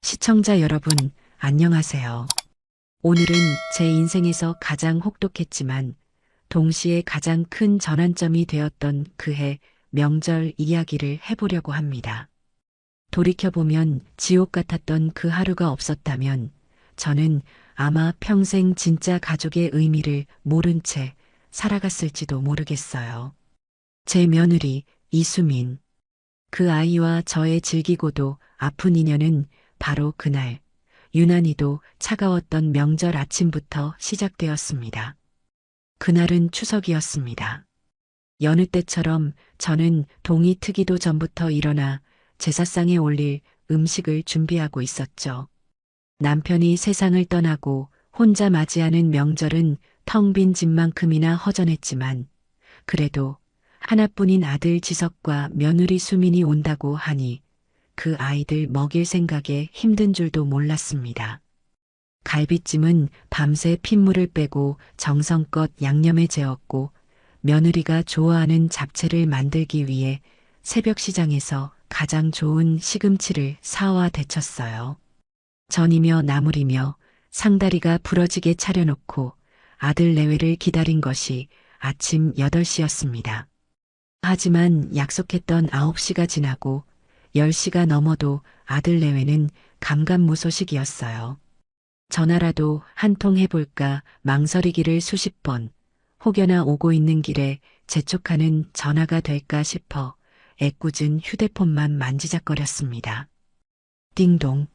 시청자 여러분, 안녕하세요. 오늘은 제 인생에서 가장 혹독했지만 동시에 가장 큰 전환점이 되었던 그해 명절 이야기를 해보려고 합니다. 돌이켜보면 지옥 같았던 그 하루가 없었다면 저는 아마 평생 진짜 가족의 의미를 모른 채 살아갔을지도 모르겠어요. 제 며느리 이수민. 그 아이와 저의 질기고도 아픈 인연은 바로 그날 유난히도 차가웠던 명절 아침부터 시작되었습니다. 그날은 추석이었습니다. 여느 때처럼 저는 동이 트기도 전부터 일어나 제사상에 올릴 음식을 준비하고 있었죠. 남편이 세상을 떠나고 혼자 맞이하는 명절은 텅 빈 집만큼이나 허전했지만 그래도 하나뿐인 아들 지석과 며느리 수민이 온다고 하니 그 아이들 먹일 생각에 힘든 줄도 몰랐습니다. 갈비찜은 밤새 핏물을 빼고 정성껏 양념에 재웠고 며느리가 좋아하는 잡채를 만들기 위해 새벽 시장에서 가장 좋은 시금치를 사와 데쳤어요. 전이며 나물이며 상다리가 부러지게 차려놓고 아들 내외를 기다린 것이 아침 8시였습니다. 하지만 약속했던 9시가 지나고 10시가 넘어도 아들 내외는 감감무소식이었어요. 전화라도 한 통 해볼까 망설이기를 수십 번, 혹여나 오고 있는 길에 재촉하는 전화가 될까 싶어 애꿎은 휴대폰만 만지작거렸습니다. 띵동.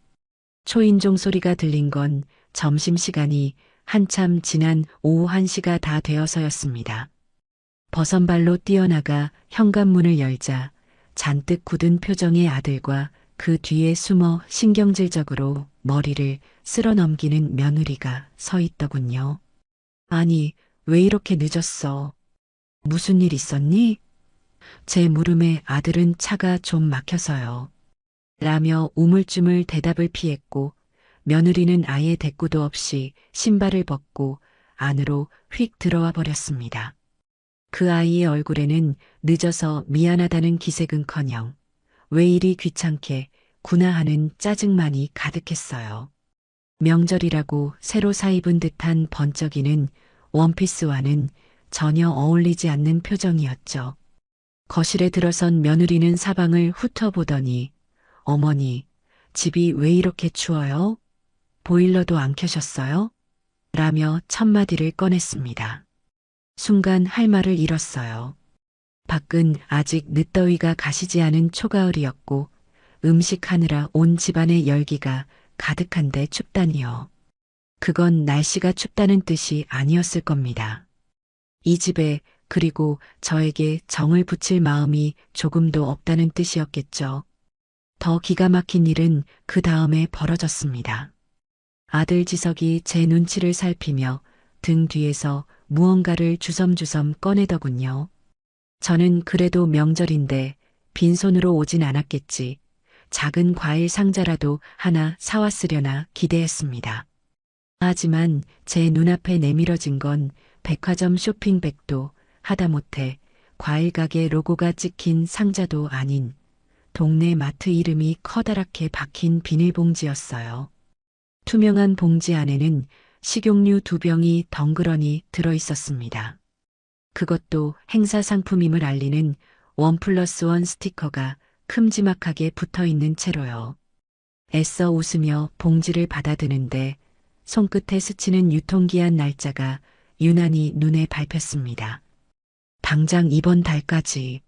초인종 소리가 들린 건 점심시간이 한참 지난 오후 1시가 다 되어서였습니다. 버선발로 뛰어나가 현관문을 열자 잔뜩 굳은 표정의 아들과 그 뒤에 숨어 신경질적으로 머리를 쓸어 넘기는 며느리가 서 있더군요. 아니, 왜 이렇게 늦었어? 무슨 일 있었니? 제 물음에 아들은 차가 좀 막혀서요. 라며 우물쭈물 대답을 피했고 며느리는 아예 대꾸도 없이 신발을 벗고 안으로 휙 들어와 버렸습니다. 그 아이의 얼굴에는 늦어서 미안하다는 기색은커녕 왜 이리 귀찮게 구나 하는 짜증만이 가득했어요. 명절이라고 새로 사입은 듯한 번쩍이는 원피스와는 전혀 어울리지 않는 표정이었죠. 거실에 들어선 며느리는 사방을 훑어보더니 어머니, 집이 왜 이렇게 추워요? 보일러도 안 켜셨어요? 라며 첫마디를 꺼냈습니다. 순간 할 말을 잃었어요. 밖은 아직 늦더위가 가시지 않은 초가을이었고 음식하느라 온 집안의 열기가 가득한데 춥다니요. 그건 날씨가 춥다는 뜻이 아니었을 겁니다. 이 집에 그리고 저에게 정을 붙일 마음이 조금도 없다는 뜻이었겠죠. 더 기가 막힌 일은 그 다음에 벌어졌습니다. 아들 지석이 제 눈치를 살피며 등 뒤에서 무언가를 주섬주섬 꺼내더군요. 저는 그래도 명절인데 빈손으로 오진 않았겠지. 작은 과일 상자라도 하나 사왔으려나 기대했습니다. 하지만 제 눈앞에 내밀어진 건 백화점 쇼핑백도 하다못해 과일 가게 로고가 찍힌 상자도 아닌 동네 마트 이름이 커다랗게 박힌 비닐봉지였어요. 투명한 봉지 안에는 식용유 2병이 덩그러니 들어있었습니다. 그것도 행사 상품임을 알리는 1+1 스티커가 큼지막하게 붙어있는 채로요. 애써 웃으며 봉지를 받아드는데 손끝에 스치는 유통기한 날짜가 유난히 눈에 밟혔습니다. 당장 이번 달까지.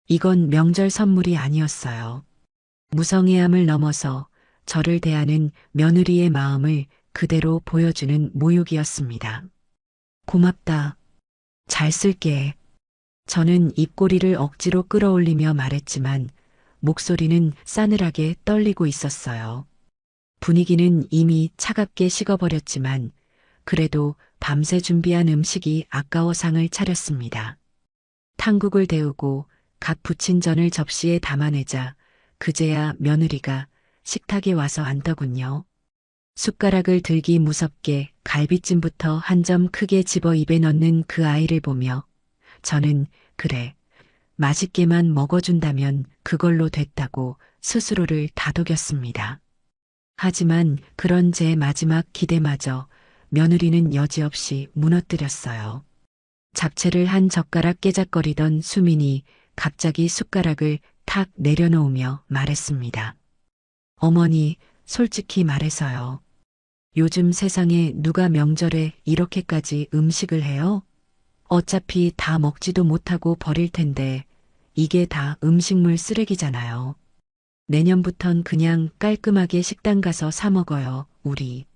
이건 명절 선물이 아니었어요. 무성의함을 넘어서 저를 대하는 며느리의 마음을 그대로 보여주는 모욕이었습니다. 고맙다. 잘 쓸게. 저는 입꼬리를 억지로 끌어올리며 말했지만 목소리는 싸늘하게 떨리고 있었어요. 분위기는 이미 차갑게 식어버렸지만 그래도 밤새 준비한 음식이 아까워 상을 차렸습니다. 탕국을 데우고 갓 부친 전을 접시에 담아내자 그제야 며느리가 식탁에 와서 앉더군요. 숟가락을 들기 무섭게 갈비찜부터 한 점 크게 집어 입에 넣는 그 아이를 보며 저는 그래, 맛있게만 먹어준다면 그걸로 됐다고 스스로를 다독였습니다. 하지만 그런 제 마지막 기대마저 며느리는 여지없이 무너뜨렸어요. 잡채를 한 젓가락 깨작거리던 수민이 갑자기 숟가락을 탁 내려놓으며 말했습니다. 어머니, 솔직히 말해서요. 요즘 세상에 누가 명절에 이렇게까지 음식을 해요? 어차피 다 먹지도 못하고 버릴 텐데 이게 다 음식물 쓰레기잖아요. 내년부턴 그냥 깔끔하게 식당 가서 사 먹어요, 우리.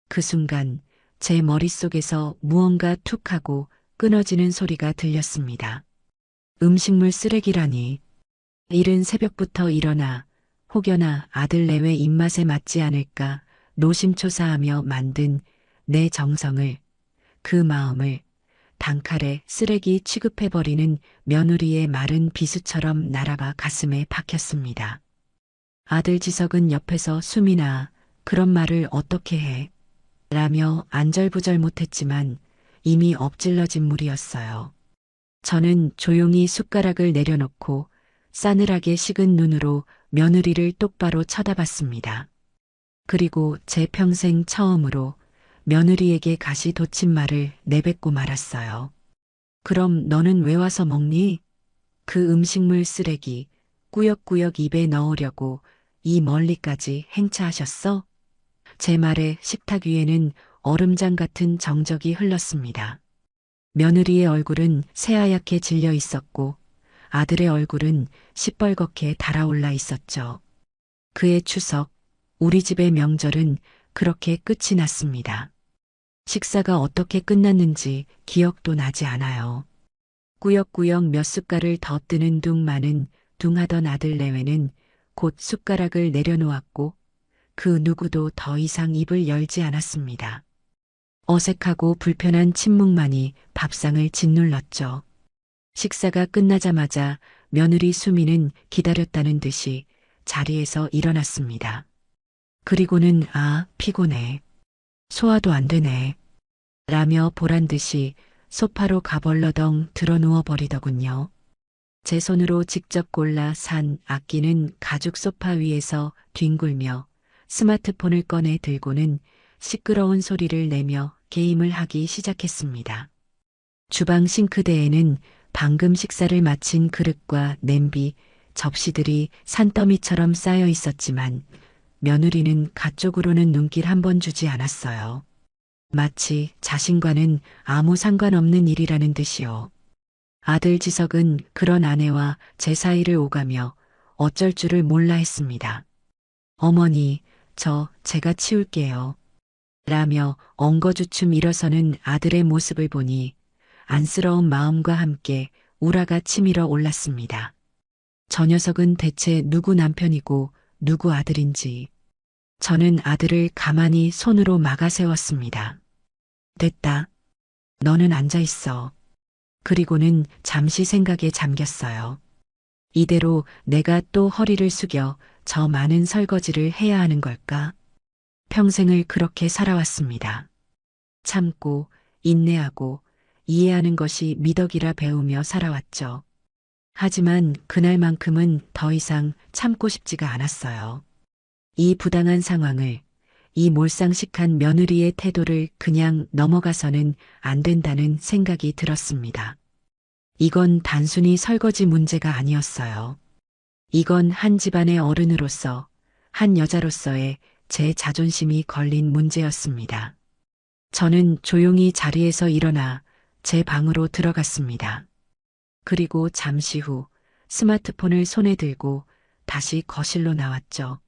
그 순간 제 머릿속에서 무언가 툭 하고 끊어지는 소리가 들렸습니다. 음식물 쓰레기라니. 이른 새벽부터 일어나 혹여나 아들 내외 입맛에 맞지 않을까 노심초사하며 만든 내 정성을, 그 마음을 단칼에 쓰레기 취급해버리는 며느리의 마른 비수처럼 날아가 가슴에 박혔습니다. 아들 지석은 옆에서 수민아, 그런 말을 어떻게 해? 라며 안절부절 못했지만 이미 엎질러진 물이었어요. 저는 조용히 숟가락을 내려놓고 싸늘하게 식은 눈으로 며느리를 똑바로 쳐다봤습니다. 그리고 제 평생 처음으로 며느리에게 가시 돋친 말을 내뱉고 말았어요. 그럼 너는 왜 와서 먹니? 그 음식물 쓰레기 꾸역꾸역 입에 넣으려고 이 멀리까지 행차하셨어? 제 말에 식탁 위에는 얼음장 같은 정적이 흘렀습니다. 며느리의 얼굴은 새하얗게 질려 있었고 아들의 얼굴은 시뻘겋게 달아올라 있었죠. 그의 추석, 우리 집의 명절은 그렇게 끝이 났습니다. 식사가 어떻게 끝났는지 기억도 나지 않아요. 꾸역꾸역 몇 숟갈을 더 뜨는 둥하던 아들 내외는 곧 숟가락을 내려놓았고 그 누구도 더 이상 입을 열지 않았습니다. 어색하고 불편한 침묵만이 밥상을 짓눌렀죠. 식사가 끝나자마자 며느리 수미는 기다렸다는 듯이 자리에서 일어났습니다. 그리고는 피곤해. 소화도 안 되네. 라며 보란듯이 소파로 가벌러덩 드러누워 버리더군요. 제 손으로 직접 골라 산 아끼는 가죽 소파 위에서 뒹굴며 스마트폰을 꺼내 들고는 시끄러운 소리를 내며 게임을 하기 시작했습니다. 주방 싱크대에는 방금 식사를 마친 그릇과 냄비, 접시들이 산더미처럼 쌓여 있었지만 며느리는 가쪽으로는 눈길 한 번 주지 않았어요. 마치 자신과는 아무 상관없는 일이라는 듯이요. 아들 지석은 그런 아내와 제 사이를 오가며 어쩔 줄을 몰라 했습니다. 어머니, 제가 치울게요. 라며 엉거주춤 일어서는 아들의 모습을 보니 안쓰러운 마음과 함께 우라가 치밀어 올랐습니다. 저 녀석은 대체 누구 남편이고 누구 아들인지. 저는 아들을 가만히 손으로 막아 세웠습니다. 됐다. 너는 앉아 있어. 그리고는 잠시 생각에 잠겼어요. 이대로 내가 또 허리를 숙여 저 많은 설거지를 해야 하는 걸까? 평생을 그렇게 살아왔습니다. 참고, 인내하고, 이해하는 것이 미덕이라 배우며 살아왔죠. 하지만 그날만큼은 더 이상 참고 싶지가 않았어요. 이 부당한 상황을, 이 몰상식한 며느리의 태도를 그냥 넘어가서는 안 된다는 생각이 들었습니다. 이건 단순히 설거지 문제가 아니었어요. 이건 한 집안의 어른으로서, 한 여자로서의 제 자존심이 걸린 문제였습니다. 저는 조용히 자리에서 일어나 제 방으로 들어갔습니다. 그리고 잠시 후 스마트폰을 손에 들고 다시 거실로 나왔죠.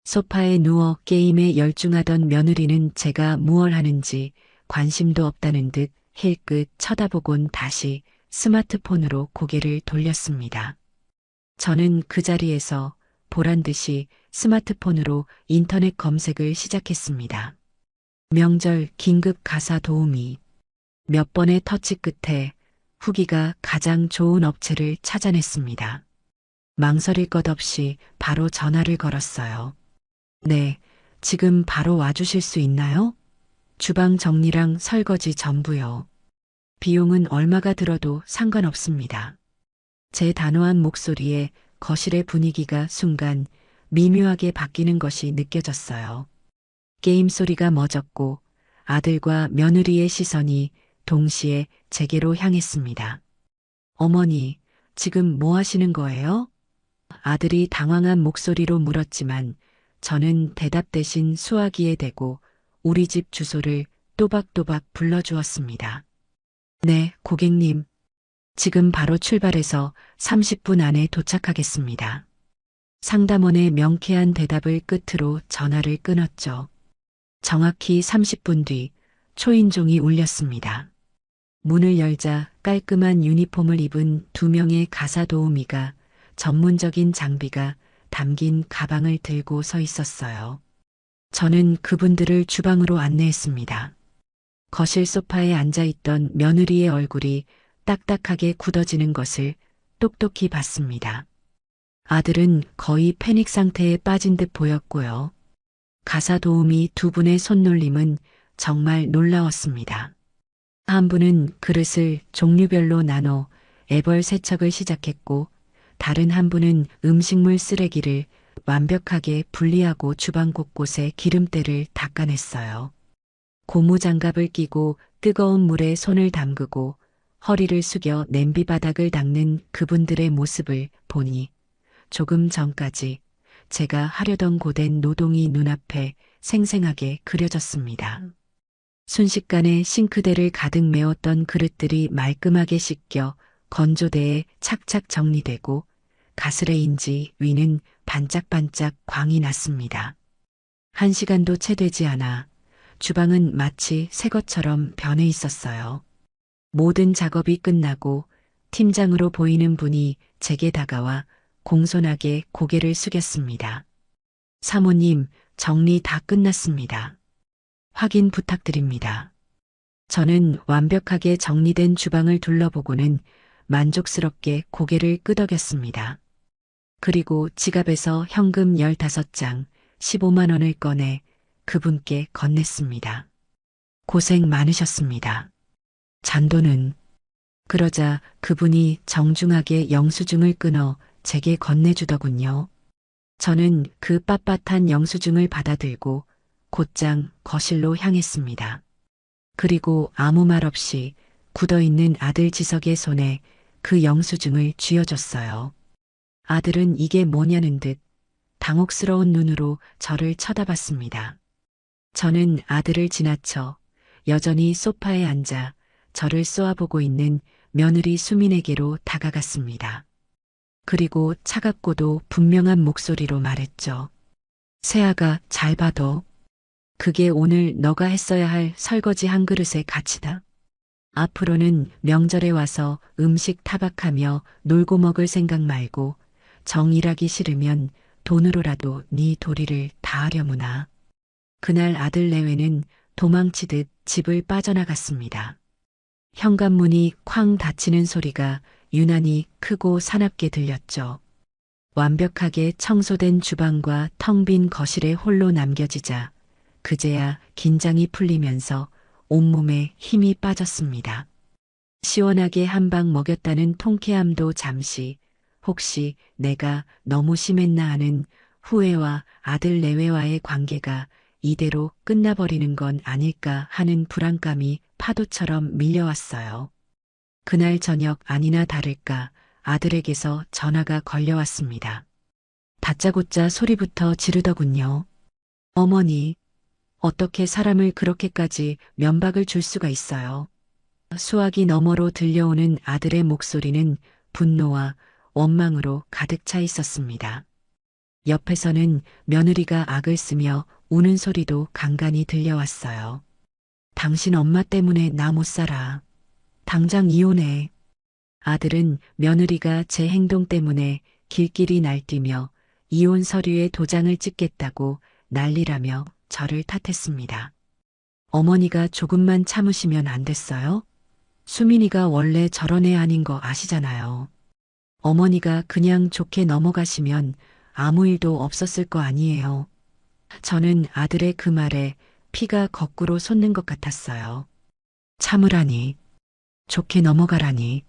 소파에 누워 게임에 열중하던 며느리는 제가 무얼 하는지 관심도 없다는 듯 힐끗 쳐다보곤 다시 스마트폰으로 고개를 돌렸습니다. 저는 그 자리에서 보란듯이 스마트폰으로 인터넷 검색을 시작했습니다. 명절 긴급 가사 도우미. 몇 번의 터치 끝에 후기가 가장 좋은 업체를 찾아냈습니다. 망설일 것 없이 바로 전화를 걸었어요. 네, 지금 바로 와주실 수 있나요? 주방 정리랑 설거지 전부요. 비용은 얼마가 들어도 상관없습니다. 제 단호한 목소리에 거실의 분위기가 순간 미묘하게 바뀌는 것이 느껴졌어요. 게임 소리가 멎었고 아들과 며느리의 시선이 동시에 제게로 향했습니다. 어머니, 지금 뭐 하시는 거예요? 아들이 당황한 목소리로 물었지만 저는 대답 대신 수화기에 대고 우리 집 주소를 또박또박 불러주었습니다. 네, 고객님. 지금 바로 출발해서 30분 안에 도착하겠습니다. 상담원의 명쾌한 대답을 끝으로 전화를 끊었죠. 정확히 30분 뒤 초인종이 울렸습니다. 문을 열자 깔끔한 유니폼을 입은 두 명의 가사 도우미가 전문적인 장비가 담긴 가방을 들고 서 있었어요. 저는 그분들을 주방으로 안내했습니다. 거실 소파에 앉아있던 며느리의 얼굴이 딱딱하게 굳어지는 것을 똑똑히 봤습니다. 아들은 거의 패닉 상태에 빠진 듯 보였고요. 가사 도우미 두 분의 손놀림은 정말 놀라웠습니다. 한 분은 그릇을 종류별로 나눠 애벌 세척을 시작했고 다른 한 분은 음식물 쓰레기를 완벽하게 분리하고 주방 곳곳에 기름때를 닦아냈어요. 고무장갑을 끼고 뜨거운 물에 손을 담그고 허리를 숙여 냄비 바닥을 닦는 그분들의 모습을 보니 조금 전까지 제가 하려던 고된 노동이 눈앞에 생생하게 그려졌습니다. 순식간에 싱크대를 가득 메웠던 그릇들이 말끔하게 씻겨 건조대에 착착 정리되고 가스레인지 위는 반짝반짝 광이 났습니다. 1시간도 채 되지 않아 주방은 마치 새 것처럼 변해 있었어요. 모든 작업이 끝나고 팀장으로 보이는 분이 제게 다가와 공손하게 고개를 숙였습니다. 사모님, 정리 다 끝났습니다. 확인 부탁드립니다. 저는 완벽하게 정리된 주방을 둘러보고는 만족스럽게 고개를 끄덕였습니다. 그리고 지갑에서 현금 15장, 15만 원을 꺼내 그분께 건넸습니다. 고생 많으셨습니다. 잔돈은? 그러자 그분이 정중하게 영수증을 끊어 제게 건네주더군요. 저는 그 빳빳한 영수증을 받아들고 곧장 거실로 향했습니다. 그리고 아무 말 없이 굳어있는 아들 지석의 손에 그 영수증을 쥐어줬어요. 아들은 이게 뭐냐는 듯 당혹스러운 눈으로 저를 쳐다봤습니다. 저는 아들을 지나쳐 여전히 소파에 앉아 저를 쏘아보고 있는 며느리 수민에게로 다가갔습니다. 그리고 차갑고도 분명한 목소리로 말했죠. 세아가 잘 봐둬. 그게 오늘 너가 했어야 할 설거지 한 그릇의 가치다. 앞으로는 명절에 와서 음식 타박하며 놀고 먹을 생각 말고 정일하기 싫으면 돈으로라도 네 도리를 다하려무나. 그날 아들 내외는 도망치듯 집을 빠져나갔습니다. 현관문이 쾅 닫히는 소리가 유난히 크고 사납게 들렸죠. 완벽하게 청소된 주방과 텅 빈 거실에 홀로 남겨지자 그제야 긴장이 풀리면서 온몸에 힘이 빠졌습니다. 시원하게 한 방 먹였다는 통쾌함도 잠시 혹시 내가 너무 심했나 하는 후회와 아들 내외와의 관계가 이대로 끝나버리는 건 아닐까 하는 불안감이 파도처럼 밀려왔어요. 그날 저녁 아니나 다를까 아들에게서 전화가 걸려왔습니다. 다짜고짜 소리부터 지르더군요. 어머니, 어떻게 사람을 그렇게까지 면박을 줄 수가 있어요. 수화기 너머로 들려오는 아들의 목소리는 분노와 원망으로 가득 차 있었습니다. 옆에서는 며느리가 악을 쓰며 우는 소리도 간간히 들려왔어요. 당신 엄마 때문에 나 못 살아. 당장 이혼해. 아들은 며느리가 제 행동 때문에 길길이 날뛰며 이혼 서류에 도장을 찍겠다고 난리라며 저를 탓했습니다. 어머니가 조금만 참으시면 안 됐어요? 수민이가 원래 저런 애 아닌 거 아시잖아요. 어머니가 그냥 좋게 넘어가시면 아무 일도 없었을 거 아니에요. 저는 아들의 그 말에 피가 거꾸로 솟는 것 같았어요. 참으라니. 좋게 넘어가라니.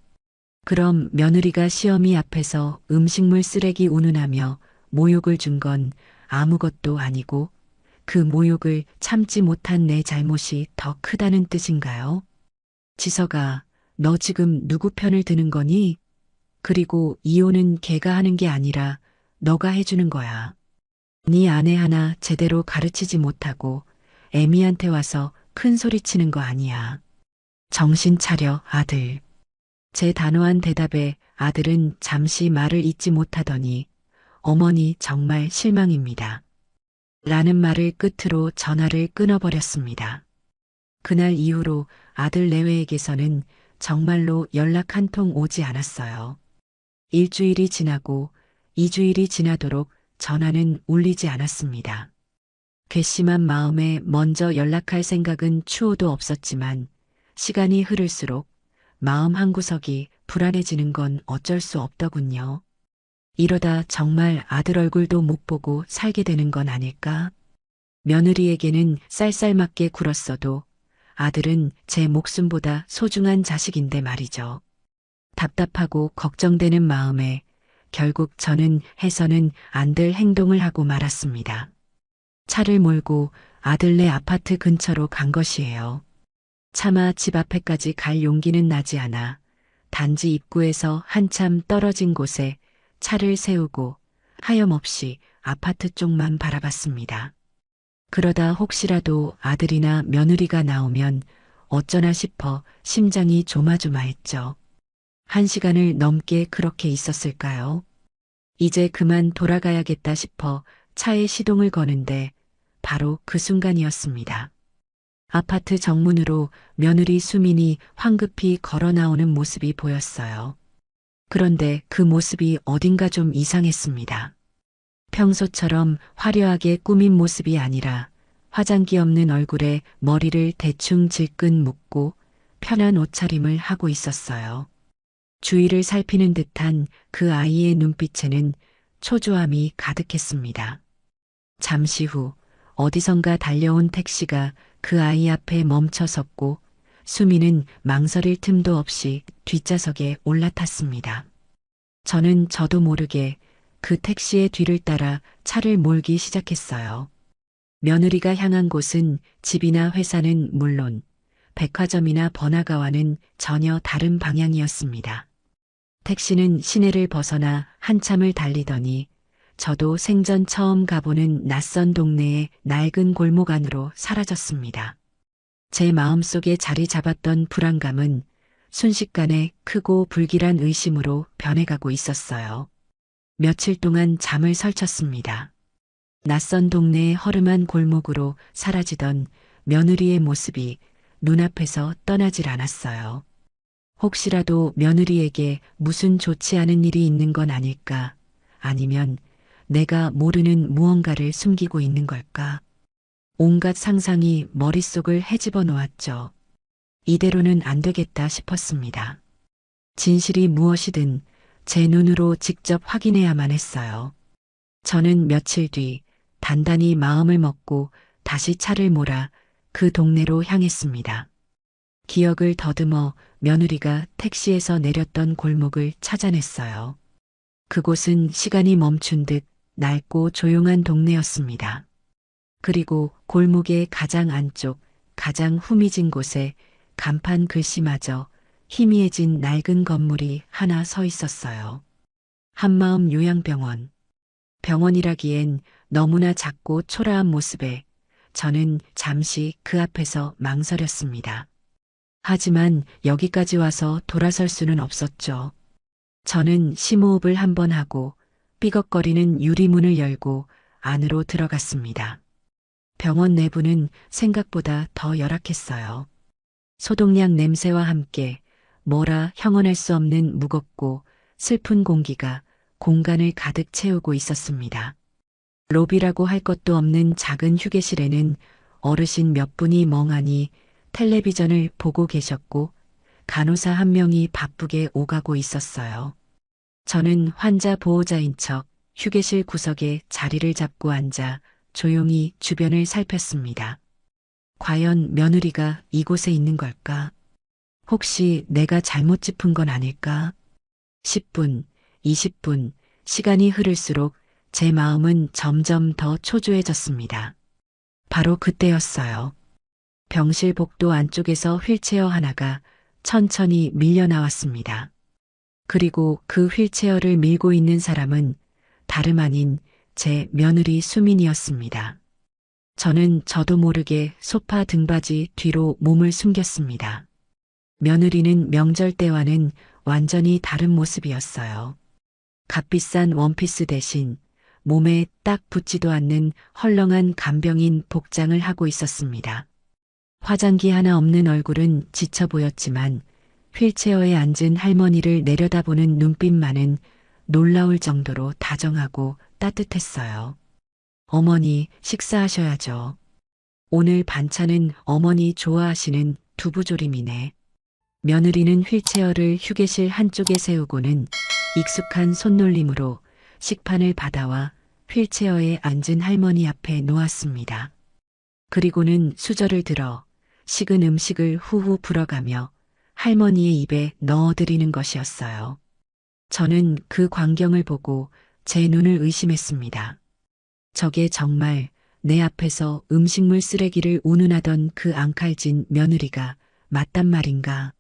그럼 며느리가 시어미 앞에서 음식물 쓰레기 운운하며 모욕을 준 건 아무것도 아니고 그 모욕을 참지 못한 내 잘못이 더 크다는 뜻인가요? 지서가, 너 지금 누구 편을 드는 거니? 그리고 이혼은 걔가 하는 게 아니라 너가 해주는 거야. 네 아내 하나 제대로 가르치지 못하고 애미한테 와서 큰 소리 치는 거 아니야. 정신 차려, 아들. 제 단호한 대답에 아들은 잠시 말을 잇지 못하더니 어머니 정말 실망입니다. 라는 말을 끝으로 전화를 끊어버렸습니다. 그날 이후로 아들 내외에게서는 정말로 연락 한 통 오지 않았어요. 일주일이 지나고 2주일이 지나도록 전화는 울리지 않았습니다. 괘씸한 마음에 먼저 연락할 생각은 추호도 없었지만 시간이 흐를수록 마음 한구석이 불안해지는 건 어쩔 수 없더군요. 이러다 정말 아들 얼굴도 못 보고 살게 되는 건 아닐까? 며느리에게는 쌀쌀맞게 굴었어도 아들은 제 목숨보다 소중한 자식인데 말이죠. 답답하고 걱정되는 마음에 결국 저는 해서는 안 될 행동을 하고 말았습니다. 차를 몰고 아들네 아파트 근처로 간 것이에요. 차마 집 앞에까지 갈 용기는 나지 않아 단지 입구에서 한참 떨어진 곳에 차를 세우고 하염없이 아파트 쪽만 바라봤습니다. 그러다 혹시라도 아들이나 며느리가 나오면 어쩌나 싶어 심장이 조마조마했죠. 1시간을 넘게 그렇게 있었을까요? 이제 그만 돌아가야겠다 싶어 차에 시동을 거는데 바로 그 순간이었습니다. 아파트 정문으로 며느리 수민이 황급히 걸어 나오는 모습이 보였어요. 그런데 그 모습이 어딘가 좀 이상했습니다. 평소처럼 화려하게 꾸민 모습이 아니라 화장기 없는 얼굴에 머리를 대충 질끈 묶고 편한 옷차림을 하고 있었어요. 주위를 살피는 듯한 그 아이의 눈빛에는 초조함이 가득했습니다. 잠시 후 어디선가 달려온 택시가 그 아이 앞에 멈춰 섰고 수미는 망설일 틈도 없이 뒷좌석에 올라탔습니다. 저는 저도 모르게 그 택시의 뒤를 따라 차를 몰기 시작했어요. 며느리가 향한 곳은 집이나 회사는 물론 백화점이나 번화가와는 전혀 다른 방향이었습니다. 택시는 시내를 벗어나 한참을 달리더니 저도 생전 처음 가보는 낯선 동네의 낡은 골목 안으로 사라졌습니다. 제 마음속에 자리 잡았던 불안감은 순식간에 크고 불길한 의심으로 변해가고 있었어요. 며칠 동안 잠을 설쳤습니다. 낯선 동네의 허름한 골목으로 사라지던 며느리의 모습이 눈앞에서 떠나질 않았어요. 혹시라도 며느리에게 무슨 좋지 않은 일이 있는 건 아닐까? 아니면 내가 모르는 무언가를 숨기고 있는 걸까? 온갖 상상이 머릿속을 헤집어 놓았죠. 이대로는 안 되겠다 싶었습니다. 진실이 무엇이든 제 눈으로 직접 확인해야만 했어요. 저는 며칠 뒤 단단히 마음을 먹고 다시 차를 몰아 그 동네로 향했습니다. 기억을 더듬어 며느리가 택시에서 내렸던 골목을 찾아냈어요. 그곳은 시간이 멈춘 듯 낡고 조용한 동네였습니다. 그리고 골목의 가장 안쪽, 가장 후미진 곳에 간판 글씨마저 희미해진 낡은 건물이 하나 서 있었어요. 한마음 요양병원. 병원이라기엔 너무나 작고 초라한 모습에 저는 잠시 그 앞에서 망설였습니다. 하지만 여기까지 와서 돌아설 수는 없었죠. 저는 심호흡을 한번 하고 삐걱거리는 유리문을 열고 안으로 들어갔습니다. 병원 내부는 생각보다 더 열악했어요. 소독약 냄새와 함께 뭐라 형언할 수 없는 무겁고 슬픈 공기가 공간을 가득 채우고 있었습니다. 로비라고 할 것도 없는 작은 휴게실에는 어르신 몇 분이 멍하니 텔레비전을 보고 계셨고 간호사 한 명이 바쁘게 오가고 있었어요. 저는 환자 보호자인 척 휴게실 구석에 자리를 잡고 앉아 조용히 주변을 살폈습니다. 과연 며느리가 이곳에 있는 걸까? 혹시 내가 잘못 짚은 건 아닐까? 10분, 20분, 시간이 흐를수록 제 마음은 점점 더 초조해졌습니다. 바로 그때였어요. 병실 복도 안쪽에서 휠체어 하나가 천천히 밀려 나왔습니다. 그리고 그 휠체어를 밀고 있는 사람은 다름 아닌 제 며느리 수민이었습니다. 저는 저도 모르게 소파 등받이 뒤로 몸을 숨겼습니다. 며느리는 명절 때와는 완전히 다른 모습이었어요. 값비싼 원피스 대신 몸에 딱 붙지도 않는 헐렁한 간병인 복장을 하고 있었습니다. 화장기 하나 없는 얼굴은 지쳐 보였지만 휠체어에 앉은 할머니를 내려다보는 눈빛만은 놀라울 정도로 다정하고 따뜻했어요. 어머니, 식사하셔야죠. 오늘 반찬은 어머니 좋아하시는 두부조림이네. 며느리는 휠체어를 휴게실 한쪽에 세우고는 익숙한 손놀림으로 식판을 받아와 휠체어에 앉은 할머니 앞에 놓았습니다. 그리고는 수저를 들어 식은 음식을 후후 불어가며 할머니의 입에 넣어드리는 것이었어요. 저는 그 광경을 보고 제 눈을 의심했습니다. 저게 정말 내 앞에서 음식물 쓰레기를 운운하던 그 앙칼진 며느리가 맞단 말인가.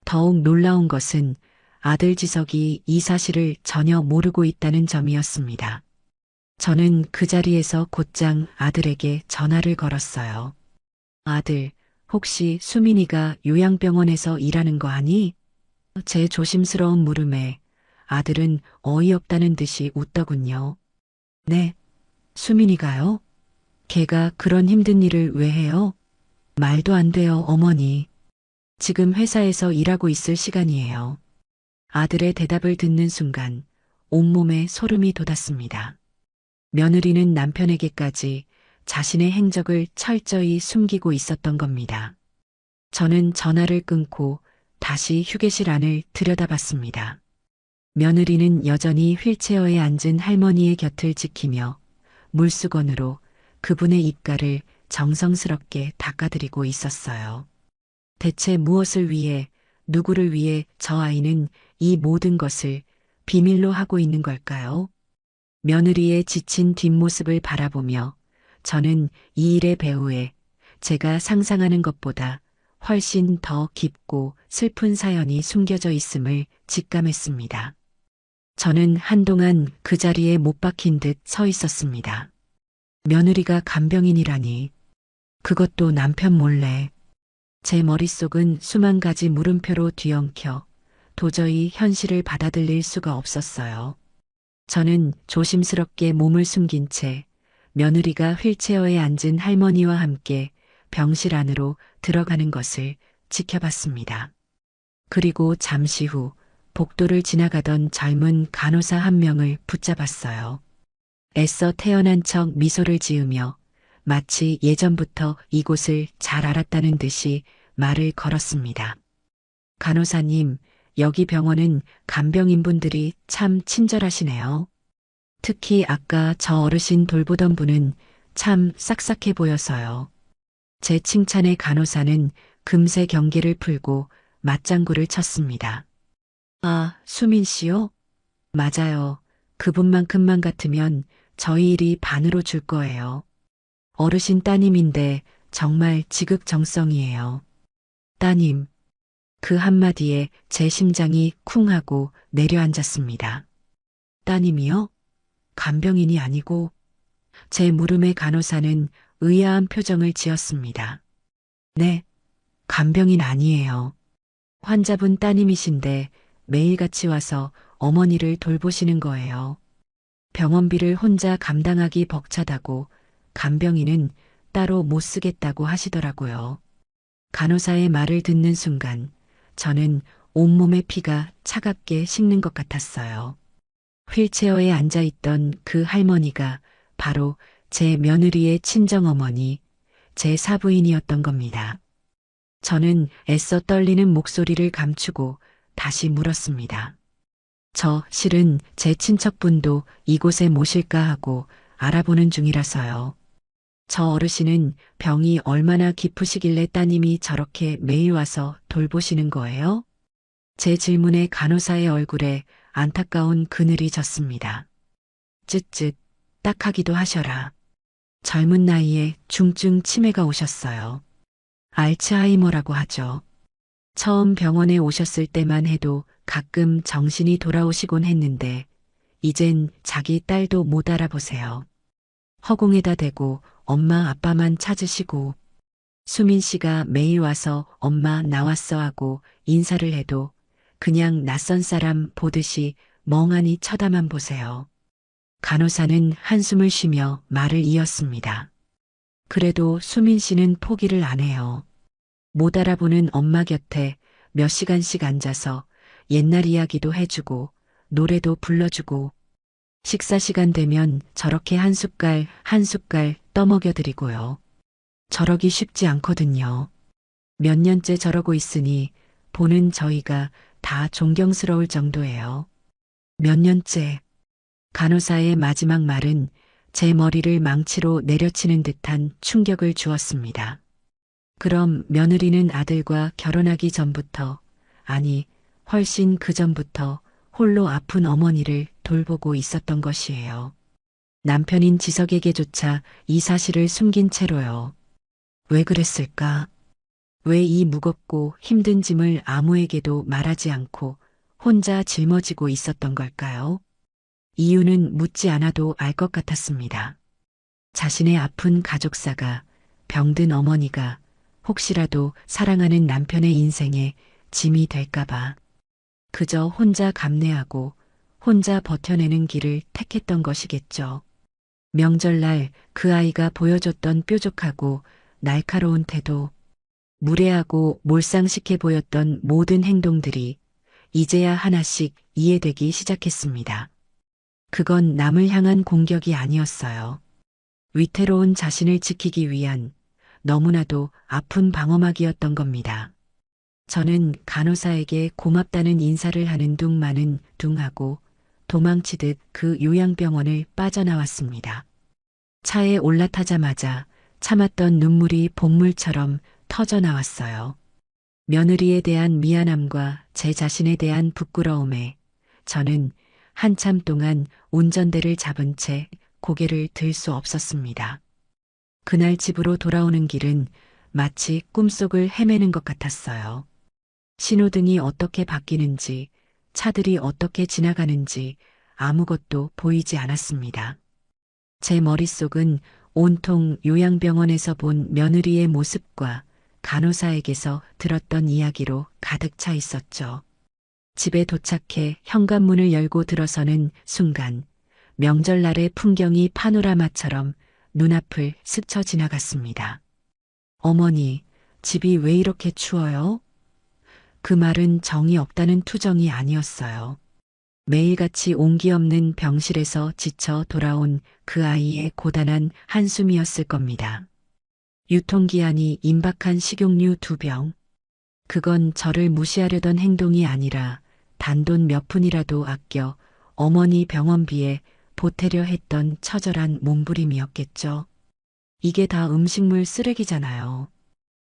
더욱 놀라운 것은 아들 지석이 이 사실을 전혀 모르고 있다는 점이었습니다. 저는 그 자리에서 곧장 아들에게 전화를 걸었어요. 아들, 혹시 수민이가 요양병원에서 일하는 거 아니? 제 조심스러운 물음에 아들은 어이없다는 듯이 웃더군요. 네, 수민이가요? 걔가 그런 힘든 일을 왜 해요? 말도 안 돼요, 어머니. 지금 회사에서 일하고 있을 시간이에요. 아들의 대답을 듣는 순간 온몸에 소름이 돋았습니다. 며느리는 남편에게까지 자신의 행적을 철저히 숨기고 있었던 겁니다. 저는 전화를 끊고 다시 휴게실 안을 들여다봤습니다. 며느리는 여전히 휠체어에 앉은 할머니의 곁을 지키며 물수건으로 그분의 입가를 정성스럽게 닦아드리고 있었어요. 대체 무엇을 위해, 누구를 위해 저 아이는 이 모든 것을 비밀로 하고 있는 걸까요? 며느리의 지친 뒷모습을 바라보며 저는 이 일의 배후에 제가 상상하는 것보다 훨씬 더 깊고 슬픈 사연이 숨겨져 있음을 직감했습니다. 저는 한동안 그 자리에 못 박힌 듯 서 있었습니다. 며느리가 간병인이라니, 그것도 남편 몰래. 제 머릿속은 수만 가지 물음표로 뒤엉켜 도저히 현실을 받아들일 수가 없었어요. 저는 조심스럽게 몸을 숨긴 채 며느리가 휠체어에 앉은 할머니와 함께 병실 안으로 들어가는 것을 지켜봤습니다. 그리고 잠시 후 복도를 지나가던 젊은 간호사 한 명을 붙잡았어요. 애써 태어난 척 미소를 지으며 마치 예전부터 이곳을 잘 알았다는 듯이 말을 걸었습니다. 간호사님, 여기 병원은 간병인분들이 참 친절하시네요. 특히 아까 저 어르신 돌보던 분은 참 싹싹해 보여서요. 제 칭찬에 간호사는 금세 경계를 풀고 맞장구를 쳤습니다. 아, 수민 씨요? 맞아요. 그분만큼만 같으면 저희 일이 반으로 줄 거예요. 어르신 따님인데 정말 지극정성이에요. 따님. 그 한마디에 제 심장이 쿵 하고 내려앉았습니다. 따님이요? 간병인이 아니고. 제 물음에 간호사는 의아한 표정을 지었습니다. 네, 간병인 아니에요. 환자분 따님이신데 매일같이 와서 어머니를 돌보시는 거예요. 병원비를 혼자 감당하기 벅차다고 간병인은 따로 못 쓰겠다고 하시더라고요. 간호사의 말을 듣는 순간 저는 온몸의 피가 차갑게 식는 것 같았어요. 휠체어에 앉아있던 그 할머니가 바로 제 며느리의 친정어머니, 제 사부인이었던 겁니다. 저는 애써 떨리는 목소리를 감추고 다시 물었습니다. 저 실은 제 친척분도 이곳에 모실까 하고 알아보는 중이라서요. 저 어르신은 병이 얼마나 깊으시길래 따님이 저렇게 매일 와서 돌보시는 거예요? 제 질문에 간호사의 얼굴에 안타까운 그늘이 졌습니다. 쯧쯧. 딱하기도 하셔라. 젊은 나이에 중증 치매가 오셨어요. 알츠하이머라고 하죠. 처음 병원에 오셨을 때만 해도 가끔 정신이 돌아오시곤 했는데 이젠 자기 딸도 못 알아보세요. 허공에다 대고 엄마 아빠만 찾으시고 수민 씨가 매일 와서 엄마 나왔어 하고 인사를 해도 그냥 낯선 사람 보듯이 멍하니 쳐다만 보세요. 간호사는 한숨을 쉬며 말을 이었습니다. 그래도 수민 씨는 포기를 안 해요. 못 알아보는 엄마 곁에 몇 시간씩 앉아서 옛날 이야기도 해주고 노래도 불러주고 식사 시간 되면 저렇게 한 숟갈 한 숟갈 떠먹여드리고요. 저러기 쉽지 않거든요. 몇 년째 저러고 있으니 보는 저희가 다 존경스러울 정도예요. 몇 년째. 간호사의 마지막 말은 제 머리를 망치로 내려치는 듯한 충격을 주었습니다. 그럼 며느리는 아들과 결혼하기 전부터, 아니, 훨씬 그 전부터 홀로 아픈 어머니를 돌보고 있었던 것이에요. 남편인 지석에게조차 이 사실을 숨긴 채로요. 왜 그랬을까? 왜 이 무겁고 힘든 짐을 아무에게도 말하지 않고 혼자 짊어지고 있었던 걸까요? 이유는 묻지 않아도 알 것 같았습니다. 자신의 아픈 가족사가, 병든 어머니가 혹시라도 사랑하는 남편의 인생에 짐이 될까봐 그저 혼자 감내하고 혼자 버텨내는 길을 택했던 것이겠죠. 명절날 그 아이가 보여줬던 뾰족하고 날카로운 태도, 무례하고 몰상식해 보였던 모든 행동들이 이제야 하나씩 이해되기 시작했습니다. 그건 남을 향한 공격이 아니었어요. 위태로운 자신을 지키기 위한 너무나도 아픈 방어막이었던 겁니다. 저는 간호사에게 고맙다는 인사를 하는 둥마는 둥하고 도망치듯 그 요양병원을 빠져나왔습니다. 차에 올라타자마자 참았던 눈물이 복물처럼 터져나왔어요. 며느리에 대한 미안함과 제 자신에 대한 부끄러움에 저는 한참 동안 운전대를 잡은 채 고개를 들 수 없었습니다. 그날 집으로 돌아오는 길은 마치 꿈속을 헤매는 것 같았어요. 신호등이 어떻게 바뀌는지, 차들이 어떻게 지나가는지 아무것도 보이지 않았습니다. 제 머릿속은 온통 요양병원에서 본 며느리의 모습과 간호사에게서 들었던 이야기로 가득 차 있었죠. 집에 도착해 현관문을 열고 들어서는 순간 명절날의 풍경이 파노라마처럼 눈앞을 스쳐 지나갔습니다. 어머니, 집이 왜 이렇게 추워요? 그 말은 정이 없다는 투정이 아니었어요. 매일같이 온기 없는 병실에서 지쳐 돌아온 그 아이의 고단한 한숨이었을 겁니다. 유통기한이 임박한 식용유 2병. 그건 저를 무시하려던 행동이 아니라 단돈 몇 푼이라도 아껴 어머니 병원비에 보태려 했던 처절한 몸부림이었겠죠. 이게 다 음식물 쓰레기잖아요.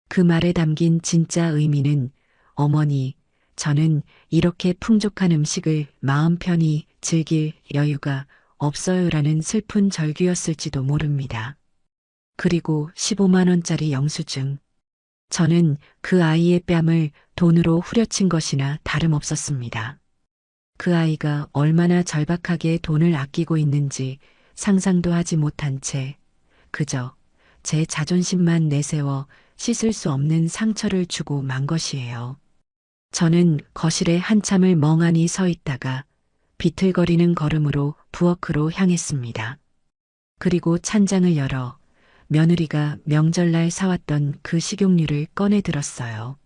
그 말에 담긴 진짜 의미는 어머니, 저는 이렇게 풍족한 음식을 마음 편히 즐길 여유가 없어요라는 슬픈 절규였을지도 모릅니다. 그리고 15만 원짜리 영수증. 저는 그 아이의 뺨을 돈으로 후려친 것이나 다름없었습니다. 그 아이가 얼마나 절박하게 돈을 아끼고 있는지 상상도 하지 못한 채 그저 제 자존심만 내세워 씻을 수 없는 상처를 주고 만 것이에요. 저는 거실에 한참을 멍하니 서 있다가 비틀거리는 걸음으로 부엌으로 향했습니다. 그리고 찬장을 열어 며느리가 명절날 사왔던 그 식용유를 꺼내 들었어요.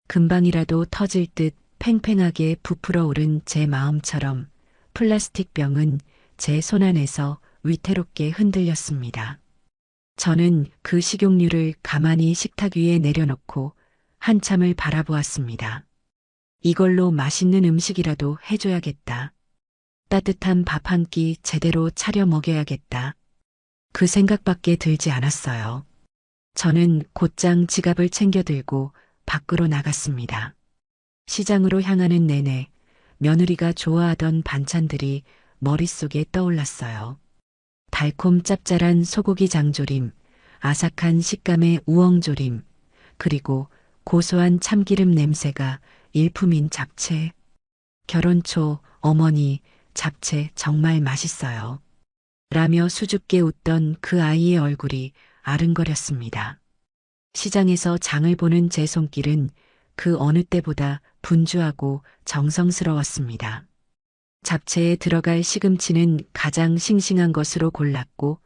금방이라도 터질 듯 팽팽하게 부풀어 오른 제 마음처럼 플라스틱 병은 제 손안에서 위태롭게 흔들렸습니다. 저는 그 식용유를 가만히 식탁 위에 내려놓고 한참을 바라보았습니다. 이걸로 맛있는 음식이라도 해줘야겠다. 따뜻한 밥 한 끼 제대로 차려 먹여야겠다. 그 생각밖에 들지 않았어요. 저는 곧장 지갑을 챙겨 들고 밖으로 나갔습니다. 시장으로 향하는 내내 며느리가 좋아하던 반찬들이 머릿속에 떠올랐어요. 달콤 짭짤한 소고기 장조림, 아삭한 식감의 우엉조림, 그리고 고소한 참기름 냄새가 일품인 잡채. 결혼 초 어머니 잡채 정말 맛있어요. 라며 수줍게 웃던 그 아이의 얼굴이 아른거렸습니다. 시장에서 장을 보는 제 손길은 그 어느 때보다 분주하고 정성스러웠습니다. 잡채에 들어갈 시금치는 가장 싱싱한 것으로 골랐고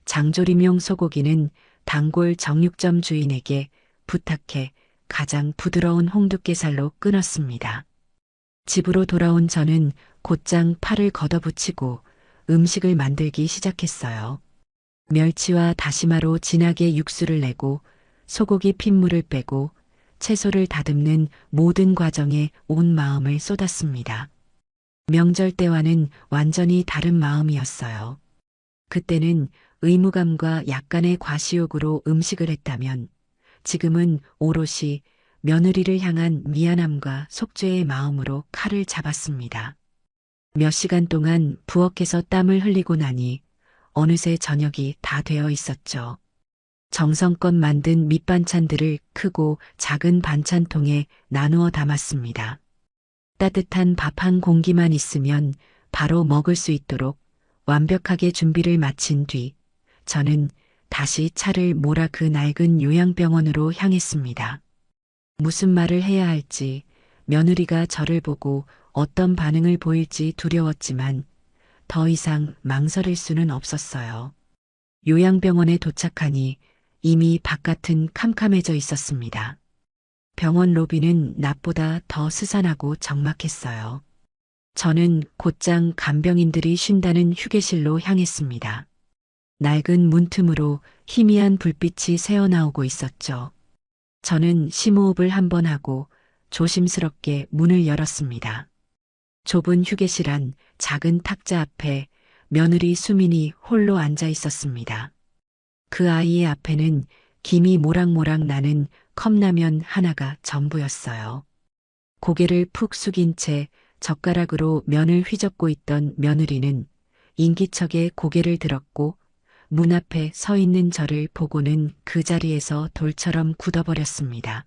장조림용 소고기는 단골 정육점 주인에게 부탁해 가장 부드러운 홍두깨살로 끊었습니다. 집으로 돌아온 저는 곧장 팔을 걷어붙이고 음식을 만들기 시작했어요. 멸치와 다시마로 진하게 육수를 내고 소고기 핏물을 빼고 채소를 다듬는 모든 과정에 온 마음을 쏟았습니다. 명절 때와는 완전히 다른 마음이었어요. 그때는 의무감과 약간의 과시욕으로 음식을 했다면 지금은 오롯이 며느리를 향한 미안함과 속죄의 마음으로 칼을 잡았습니다. 몇 시간 동안 부엌에서 땀을 흘리고 나니 어느새 저녁이 다 되어 있었죠. 정성껏 만든 밑반찬들을 크고 작은 반찬통에 나누어 담았습니다. 따뜻한 밥 한 공기만 있으면 바로 먹을 수 있도록 완벽하게 준비를 마친 뒤 저는 다시 차를 몰아 그 낡은 요양병원으로 향했습니다. 무슨 말을 해야 할지, 며느리가 저를 보고 어떤 반응을 보일지 두려웠지만 더 이상 망설일 수는 없었어요. 요양병원에 도착하니 이미 바깥은 캄캄해져 있었습니다. 병원 로비는 낮보다 더 스산하고 적막했어요. 저는 곧장 간병인들이 쉰다는 휴게실로 향했습니다. 낡은 문틈으로 희미한 불빛이 새어나오고 있었죠. 저는 심호흡을 한번 하고 조심스럽게 문을 열었습니다. 좁은 휴게실 안 작은 탁자 앞에 며느리 수민이 홀로 앉아 있었습니다. 그 아이의 앞에는 김이 모락모락 나는 컵라면 하나가 전부였어요. 고개를 푹 숙인 채 젓가락으로 면을 휘젓고 있던 며느리는 인기척에 고개를 들었고 문 앞에 서 있는 저를 보고는 그 자리에서 돌처럼 굳어버렸습니다.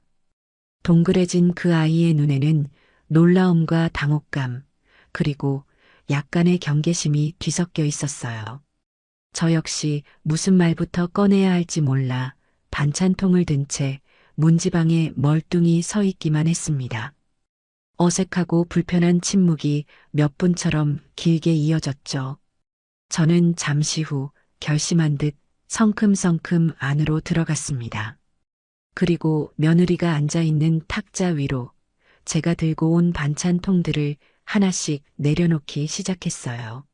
동그래진 그 아이의 눈에는 놀라움과 당혹감, 그리고 약간의 경계심이 뒤섞여 있었어요. 저 역시 무슨 말부터 꺼내야 할지 몰라 반찬통을 든 채 문지방에 멀뚱히 서 있기만 했습니다. 어색하고 불편한 침묵이 몇 분처럼 길게 이어졌죠. 저는 잠시 후 결심한 듯 성큼성큼 안으로 들어갔습니다. 그리고 며느리가 앉아있는 탁자 위로 제가 들고 온 반찬통들을 하나씩 내려놓기 시작했어요.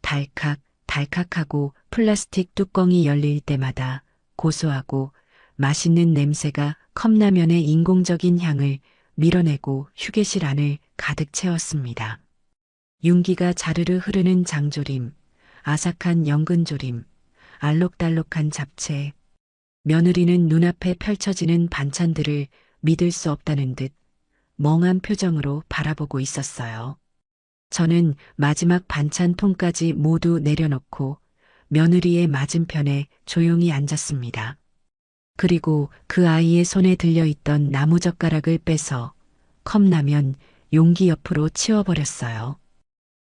달칵, 달칵하고 플라스틱 뚜껑이 열릴 때마다 고소하고 맛있는 냄새가 컵라면의 인공적인 향을 밀어내고 휴게실 안을 가득 채웠습니다. 윤기가 자르르 흐르는 장조림, 아삭한 연근조림, 알록달록한 잡채. 며느리는 눈앞에 펼쳐지는 반찬들을 믿을 수 없다는 듯 멍한 표정으로 바라보고 있었어요. 저는 마지막 반찬통까지 모두 내려놓고 며느리의 맞은편에 조용히 앉았습니다. 그리고 그 아이의 손에 들려있던 나무젓가락을 빼서 컵라면 용기 옆으로 치워버렸어요.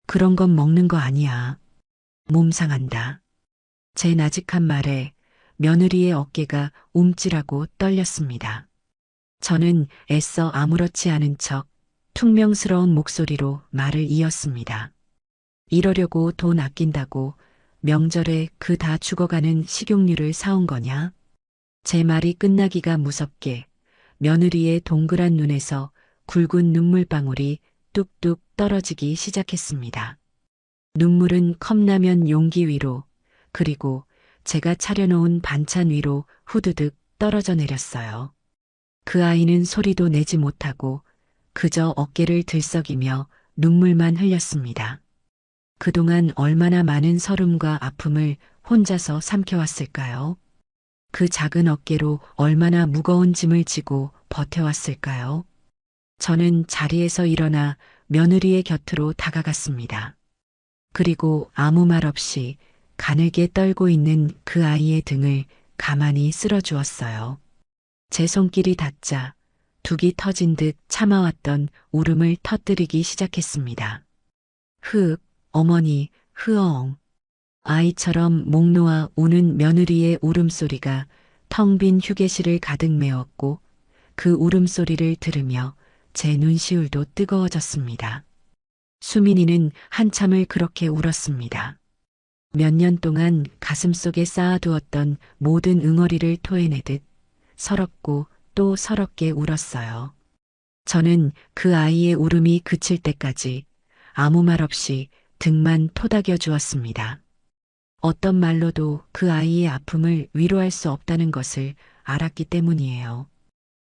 그런 건 먹는 거 아니야. 몸 상한다. 제 나직한 말에 며느리의 어깨가 움찔하고 떨렸습니다. 저는 애써 아무렇지 않은 척 퉁명스러운 목소리로 말을 이었습니다. 이러려고 돈 아낀다고 명절에 그 다 죽어가는 식용유를 사온 거냐? 제 말이 끝나기가 무섭게 며느리의 동그란 눈에서 굵은 눈물방울이 뚝뚝 떨어지기 시작했습니다. 눈물은 컵라면 용기 위로 그리고 제가 차려놓은 반찬 위로 후두득 떨어져 내렸어요. 그 아이는 소리도 내지 못하고 그저 어깨를 들썩이며 눈물만 흘렸습니다. 그동안 얼마나 많은 서름과 아픔을 혼자서 삼켜왔을까요? 그 작은 어깨로 얼마나 무거운 짐을 지고 버텨왔을까요? 저는 자리에서 일어나 며느리의 곁으로 다가갔습니다. 그리고 아무 말 없이 가늘게 떨고 있는 그 아이의 등을 가만히 쓸어주었어요. 제 손길이 닿자 둑이 터진 듯 참아왔던 울음을 터뜨리기 시작했습니다. 흑, 어머니, 흐엉. 아이처럼 목 놓아 우는 며느리의 울음소리가 텅 빈 휴게실을 가득 메웠고 그 울음소리를 들으며 제 눈시울도 뜨거워졌습니다. 수민이는 한참을 그렇게 울었습니다. 몇 년 동안 가슴속에 쌓아두었던 모든 응어리를 토해내듯 서럽고 또 서럽게 울었어요. 저는 그 아이의 울음이 그칠 때까지 아무 말 없이 등만 토닥여 주었습니다. 어떤 말로도 그 아이의 아픔을 위로할 수 없다는 것을 알았기 때문이에요.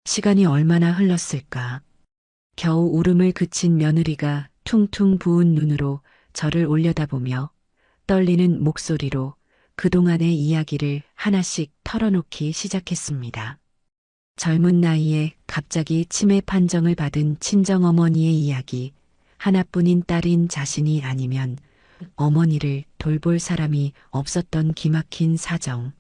시간이 얼마나 흘렀을까. 겨우 울음을 그친 며느리가 퉁퉁 부은 눈으로 저를 올려다보며 떨리는 목소리로 그동안의 이야기를 하나씩 털어놓기 시작했습니다. 젊은 나이에 갑자기 치매 판정을 받은 친정어머니의 이야기, 하나뿐인 딸인 자신이 아니면 어머니를 돌볼 사람이 없었던 기막힌 사정,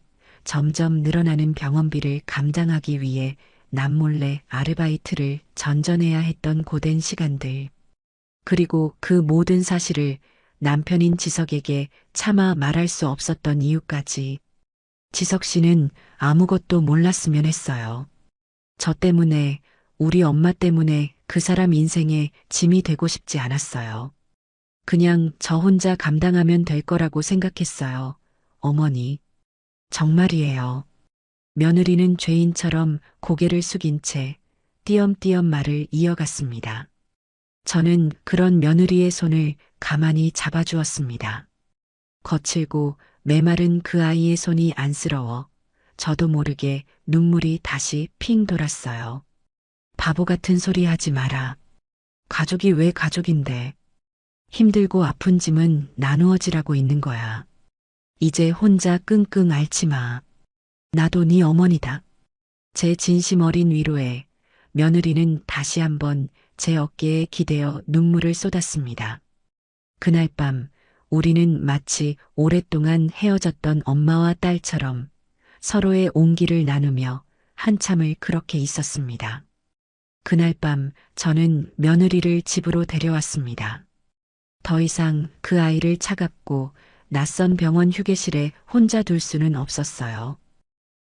점점 늘어나는 병원비를 감당하기 위해 남몰래 아르바이트를 전전해야 했던 고된 시간들, 그리고 그 모든 사실을 남편인 지석에게 차마 말할 수 없었던 이유까지. 지석 씨는 아무것도 몰랐으면 했어요. 저 때문에, 우리 엄마 때문에 그 사람 인생에 짐이 되고 싶지 않았어요. 그냥 저 혼자 감당하면 될 거라고 생각했어요. 어머니. 정말이에요. 며느리는 죄인처럼 고개를 숙인 채 띄엄띄엄 말을 이어갔습니다. 저는 그런 며느리의 손을 가만히 잡아주었습니다. 거칠고 메마른 그 아이의 손이 안쓰러워 저도 모르게 눈물이 다시 핑 돌았어요. 바보 같은 소리 하지 마라. 가족이 왜 가족인데. 힘들고 아픈 짐은 나누어지라고 있는 거야. 이제 혼자 끙끙 앓지 마. 나도 네 어머니다. 제 진심 어린 위로에 며느리는 다시 한번 제 어깨에 기대어 눈물을 쏟았습니다. 그날 밤 우리는 마치 오랫동안 헤어졌던 엄마와 딸처럼 서로의 온기를 나누며 한참을 그렇게 있었습니다. 그날 밤 저는 며느리를 집으로 데려왔습니다. 더 이상 그 아이를 차갑고 낯선 병원 휴게실에 혼자 둘 수는 없었어요.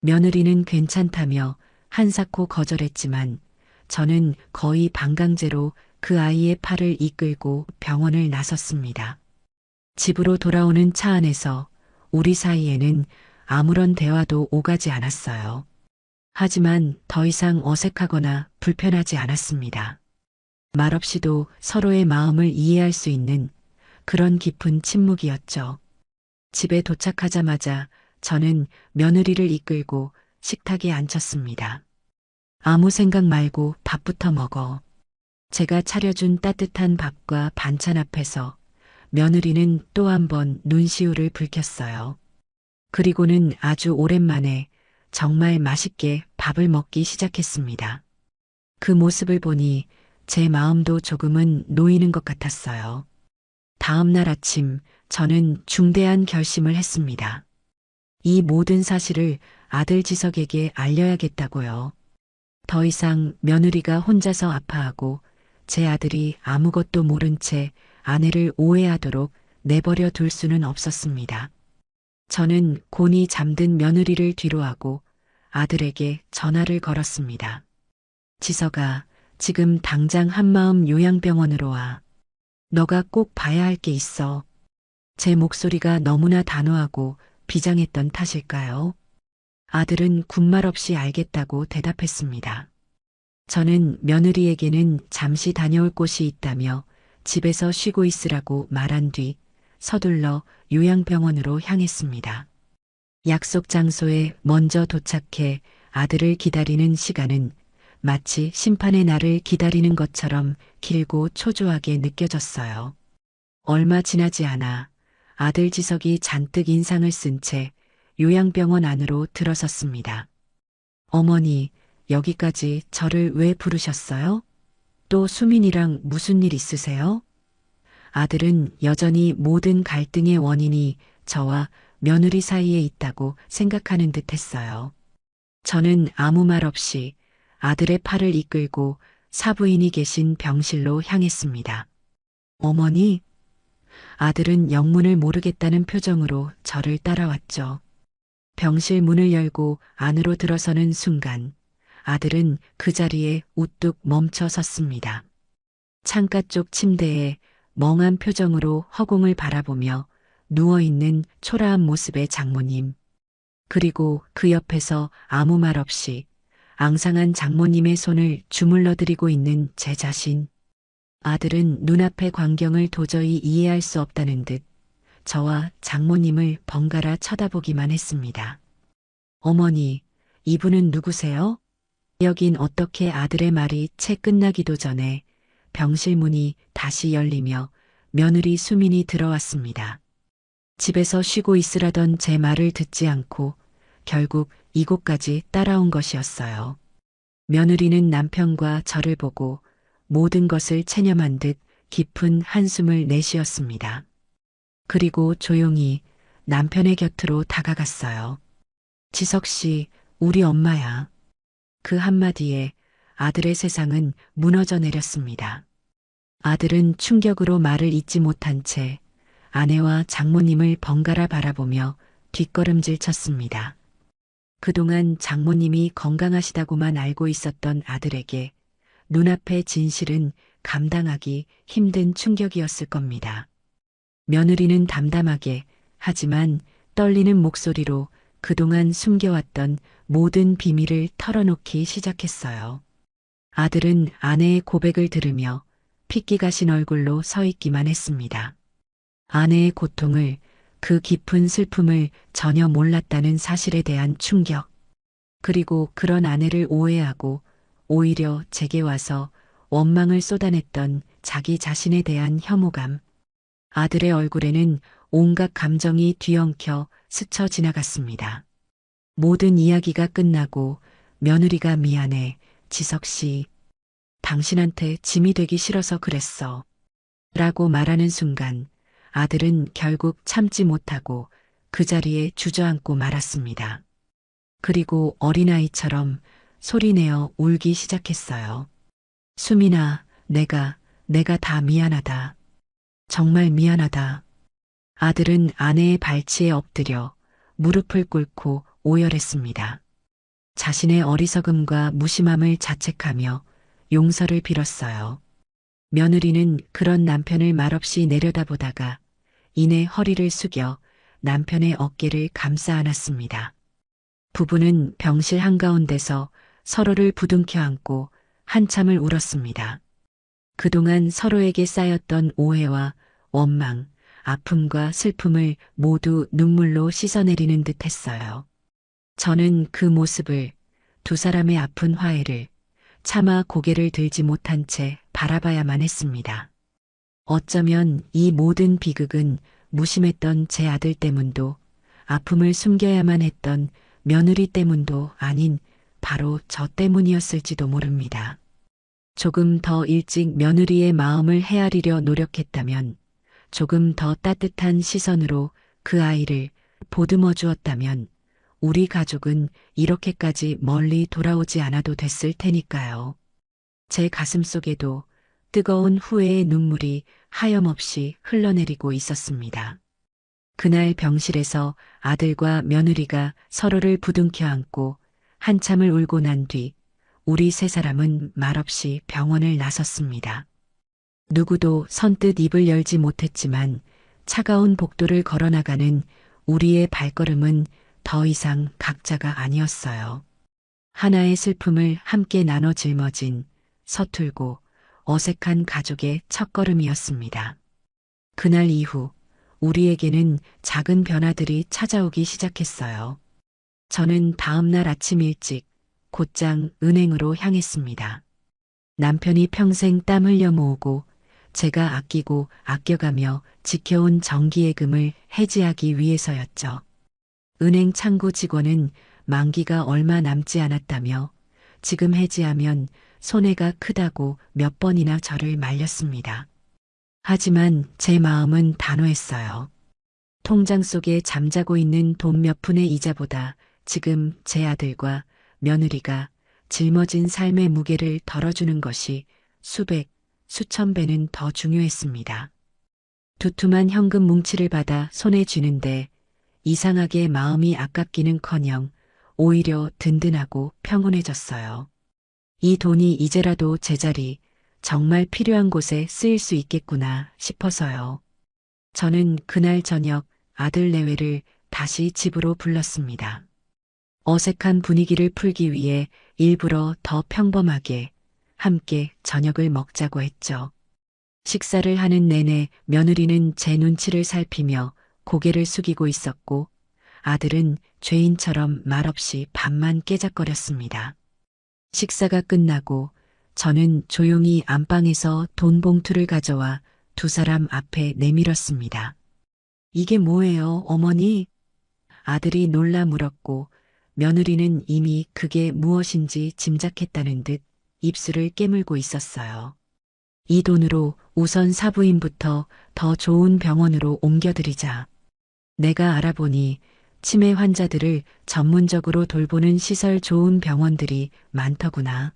며느리는 괜찮다며 한사코 거절했지만 저는 거의 반강제로 그 아이의 팔을 이끌고 병원을 나섰습니다. 집으로 돌아오는 차 안에서 우리 사이에는 아무런 대화도 오가지 않았어요. 하지만 더 이상 어색하거나 불편하지 않았습니다. 말없이도 서로의 마음을 이해할 수 있는 그런 깊은 침묵이었죠. 집에 도착하자마자 저는 며느리를 이끌고 식탁에 앉혔습니다. 아무 생각 말고 밥부터 먹어. 제가 차려준 따뜻한 밥과 반찬 앞에서 며느리는 또 한 번 눈시울을 붉혔어요. 그리고는 아주 오랜만에 정말 맛있게 밥을 먹기 시작했습니다. 그 모습을 보니 제 마음도 조금은 놓이는 것 같았어요. 다음 날 아침 저는 중대한 결심을 했습니다. 이 모든 사실을 아들 지석에게 알려야겠다고요. 더 이상 며느리가 혼자서 아파하고 제 아들이 아무것도 모른 채 아내를 오해하도록 내버려 둘 수는 없었습니다. 저는 곤히 잠든 며느리를 뒤로하고 아들에게 전화를 걸었습니다. 지석아, 지금 당장 한마음 요양병원으로 와. 너가 꼭 봐야 할 게 있어. 제 목소리가 너무나 단호하고 비장했던 탓일까요? 아들은 군말 없이 알겠다고 대답했습니다. 저는 며느리에게는 잠시 다녀올 곳이 있다며 집에서 쉬고 있으라고 말한 뒤 서둘러 요양병원으로 향했습니다. 약속 장소에 먼저 도착해 아들을 기다리는 시간은 마치 심판의 날을 기다리는 것처럼 길고 초조하게 느껴졌어요. 얼마 지나지 않아 아들 지석이 잔뜩 인상을 쓴 채 요양병원 안으로 들어섰습니다. 어머니, 여기까지 저를 왜 부르셨어요? 또 수민이랑 무슨 일 있으세요? 아들은 여전히 모든 갈등의 원인이 저와 며느리 사이에 있다고 생각하는 듯 했어요. 저는 아무 말 없이 아들의 팔을 이끌고 사부인이 계신 병실로 향했습니다. 어머니, 아들은 영문을 모르겠다는 표정으로 저를 따라왔죠. 병실 문을 열고 안으로 들어서는 순간 아들은 그 자리에 우뚝 멈춰 섰습니다. 창가 쪽 침대에 멍한 표정으로 허공을 바라보며 누워있는 초라한 모습의 장모님. 그리고 그 옆에서 아무 말 없이 앙상한 장모님의 손을 주물러 드리고 있는 제 자신. 아들은 눈앞의 광경을 도저히 이해할 수 없다는 듯 저와 장모님을 번갈아 쳐다보기만 했습니다. 어머니, 이분은 누구세요? 여긴 어떻게 아들의 말이 채 끝나기도 전에 병실 문이 다시 열리며 며느리 수민이 들어왔습니다. 집에서 쉬고 있으라던 제 말을 듣지 않고 결국 이곳까지 따라온 것이었어요. 며느리는 남편과 저를 보고 모든 것을 체념한 듯 깊은 한숨을 내쉬었습니다. 그리고 조용히 남편의 곁으로 다가갔어요. 지석 씨, 우리 엄마야. 그 한마디에 아들의 세상은 무너져 내렸습니다. 아들은 충격으로 말을 잇지 못한 채 아내와 장모님을 번갈아 바라보며 뒷걸음질 쳤습니다. 그동안 장모님이 건강하시다고만 알고 있었던 아들에게 눈앞의 진실은 감당하기 힘든 충격이었을 겁니다. 며느리는 담담하게 하지만 떨리는 목소리로 그동안 숨겨왔던 모든 비밀을 털어놓기 시작했어요. 아들은 아내의 고백을 들으며 핏기 가신 얼굴로 서 있기만 했습니다. 아내의 고통을, 그 깊은 슬픔을 전혀 몰랐다는 사실에 대한 충격. 그리고 그런 아내를 오해하고 오히려 제게 와서 원망을 쏟아냈던 자기 자신에 대한 혐오감. 아들의 얼굴에는 온갖 감정이 뒤엉켜 스쳐 지나갔습니다. 모든 이야기가 끝나고 며느리가 미안해, 지석 씨. 당신한테 짐이 되기 싫어서 그랬어. 라고 말하는 순간 아들은 결국 참지 못하고 그 자리에 주저앉고 말았습니다. 그리고 어린아이처럼 소리내어 울기 시작했어요. 수민아, 내가 다 미안하다. 정말 미안하다. 아들은 아내의 발치에 엎드려 무릎을 꿇고 오열했습니다. 자신의 어리석음과 무심함을 자책하며 용서를 빌었어요. 며느리는 그런 남편을 말없이 내려다보다가 이내 허리를 숙여 남편의 어깨를 감싸 안았습니다. 부부는 병실 한가운데서 서로를 부둥켜 안고 한참을 울었습니다. 그동안 서로에게 쌓였던 오해와 원망, 아픔과 슬픔을 모두 눈물로 씻어내리는 듯 했어요. 저는 그 모습을, 두 사람의 아픈 화해를 차마 고개를 들지 못한 채 바라봐야만 했습니다. 어쩌면 이 모든 비극은 무심했던 제 아들 때문도, 아픔을 숨겨야만 했던 며느리 때문도 아닌 바로 저 때문이었을지도 모릅니다. 조금 더 일찍 며느리의 마음을 헤아리려 노력했다면, 조금 더 따뜻한 시선으로 그 아이를 보듬어 주었다면, 우리 가족은 이렇게까지 멀리 돌아오지 않아도 됐을 테니까요. 제 가슴 속에도 뜨거운 후회의 눈물이 하염없이 흘러내리고 있었습니다. 그날 병실에서 아들과 며느리가 서로를 부둥켜 안고 한참을 울고 난 뒤 우리 세 사람은 말없이 병원을 나섰습니다. 누구도 선뜻 입을 열지 못했지만 차가운 복도를 걸어나가는 우리의 발걸음은 더 이상 각자가 아니었어요. 하나의 슬픔을 함께 나눠 짊어진 서툴고 어색한 가족의 첫걸음이었습니다. 그날 이후 우리에게는 작은 변화들이 찾아오기 시작했어요. 저는 다음 날 아침 일찍 곧장 은행으로 향했습니다. 남편이 평생 땀 흘려 모으고 제가 아끼고 아껴가며 지켜온 정기예금을 해지하기 위해서였죠. 은행 창구 직원은 만기가 얼마 남지 않았다며 지금 해지하면 손해가 크다고 몇 번이나 저를 말렸습니다. 하지만 제 마음은 단호했어요. 통장 속에 잠자고 있는 돈 몇 푼의 이자보다 지금 제 아들과 며느리가 짊어진 삶의 무게를 덜어주는 것이 수백, 수천 배는 더 중요했습니다. 두툼한 현금 뭉치를 받아 손에 쥐는데 이상하게 마음이 아깝기는커녕 오히려 든든하고 평온해졌어요. 이 돈이 이제라도 제자리, 정말 필요한 곳에 쓰일 수 있겠구나 싶어서요. 저는 그날 저녁 아들 내외를 다시 집으로 불렀습니다. 어색한 분위기를 풀기 위해 일부러 더 평범하게 함께 저녁을 먹자고 했죠. 식사를 하는 내내 며느리는 제 눈치를 살피며 고개를 숙이고 있었고 아들은 죄인처럼 말없이 밥만 깨작거렸습니다. 식사가 끝나고 저는 조용히 안방에서 돈 봉투를 가져와 두 사람 앞에 내밀었습니다. 이게 뭐예요, 어머니? 아들이 놀라 물었고 며느리는 이미 그게 무엇인지 짐작했다는 듯 입술을 깨물고 있었어요. 이 돈으로 우선 사부인부터 더 좋은 병원으로 옮겨드리자. 내가 알아보니 치매 환자들을 전문적으로 돌보는 시설 좋은 병원들이 많더구나.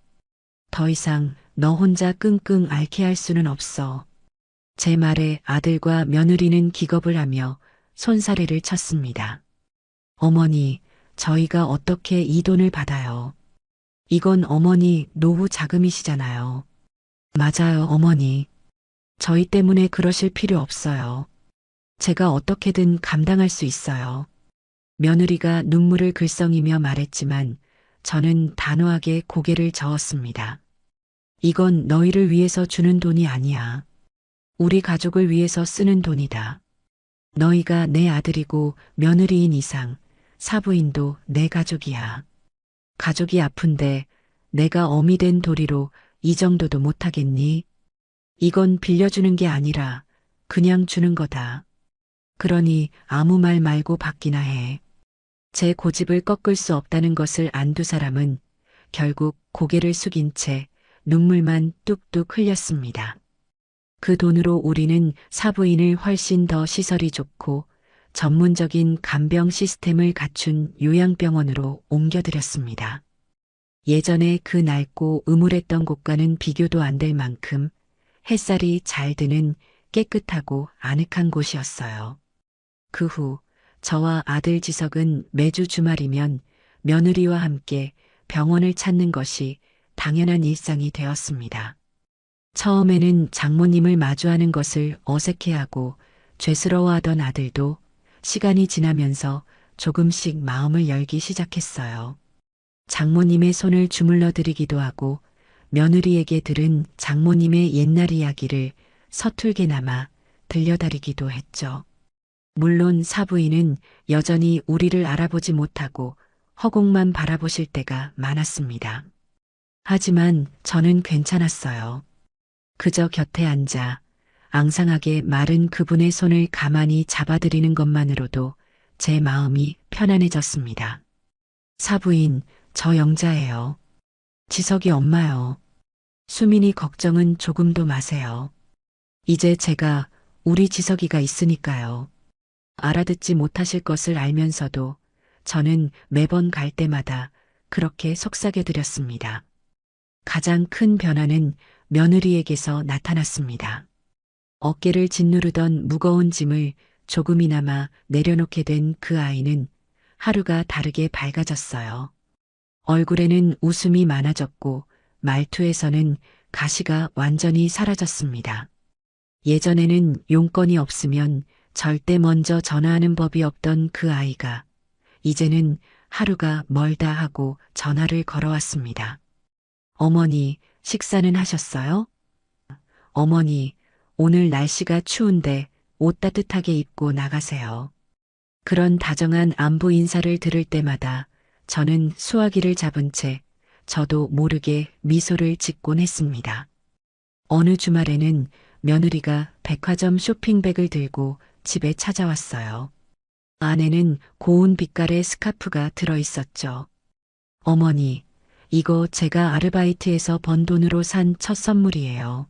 더 이상 너 혼자 끙끙 앓게 할 수는 없어. 제 말에 아들과 며느리는 기겁을 하며 손사래를 쳤습니다. 어머니, 저희가 어떻게 이 돈을 받아요? 이건 어머니 노후 자금이시잖아요. 맞아요, 어머니. 저희 때문에 그러실 필요 없어요. 제가 어떻게든 감당할 수 있어요. 며느리가 눈물을 글썽이며 말했지만 저는 단호하게 고개를 저었습니다. 이건 너희를 위해서 주는 돈이 아니야. 우리 가족을 위해서 쓰는 돈이다. 너희가 내 아들이고 며느리인 이상 사부인도 내 가족이야. 가족이 아픈데 내가 어미 된 도리로 이 정도도 못하겠니? 이건 빌려주는 게 아니라 그냥 주는 거다. 그러니 아무 말 말고 받기나 해. 제 고집을 꺾을 수 없다는 것을 안 두 사람은 결국 고개를 숙인 채 눈물만 뚝뚝 흘렸습니다. 그 돈으로 우리는 사부인을 훨씬 더 시설이 좋고 전문적인 간병 시스템을 갖춘 요양병원으로 옮겨드렸습니다. 예전에 그 낡고 음울했던 곳과는 비교도 안 될 만큼 햇살이 잘 드는 깨끗하고 아늑한 곳이었어요. 그 후 저와 아들 지석은 매주 주말이면 며느리와 함께 병원을 찾는 것이 당연한 일상이 되었습니다. 처음에는 장모님을 마주하는 것을 어색해하고 죄스러워하던 아들도 시간이 지나면서 조금씩 마음을 열기 시작했어요. 장모님의 손을 주물러 드리기도 하고 며느리에게 들은 장모님의 옛날 이야기를 서툴게나마 들려드리기도 했죠. 물론 사부인은 여전히 우리를 알아보지 못하고 허공만 바라보실 때가 많았습니다. 하지만 저는 괜찮았어요. 그저 곁에 앉아 앙상하게 마른 그분의 손을 가만히 잡아드리는 것만으로도 제 마음이 편안해졌습니다. 사부인, 저 영자예요. 지석이 엄마요. 수민이 걱정은 조금도 마세요. 이제 제가 우리 지석이가 있으니까요. 알아듣지 못하실 것을 알면서도 저는 매번 갈 때마다 그렇게 속삭여드렸습니다. 가장 큰 변화는 며느리에게서 나타났습니다. 어깨를 짓누르던 무거운 짐을 조금이나마 내려놓게 된 그 아이는 하루가 다르게 밝아졌어요. 얼굴에는 웃음이 많아졌고 말투에서는 가시가 완전히 사라졌습니다. 예전에는 용건이 없으면 절대 먼저 전화하는 법이 없던 그 아이가 이제는 하루가 멀다 하고 전화를 걸어왔습니다. 어머니, 식사는 하셨어요? 어머니, 오늘 날씨가 추운데 옷 따뜻하게 입고 나가세요. 그런 다정한 안부 인사를 들을 때마다 저는 수화기를 잡은 채 저도 모르게 미소를 짓곤 했습니다. 어느 주말에는 며느리가 백화점 쇼핑백을 들고 집에 찾아왔어요. 안에는 고운 빛깔의 스카프가 들어있었죠. 어머니, 이거 제가 아르바이트에서 번 돈으로 산 첫 선물이에요.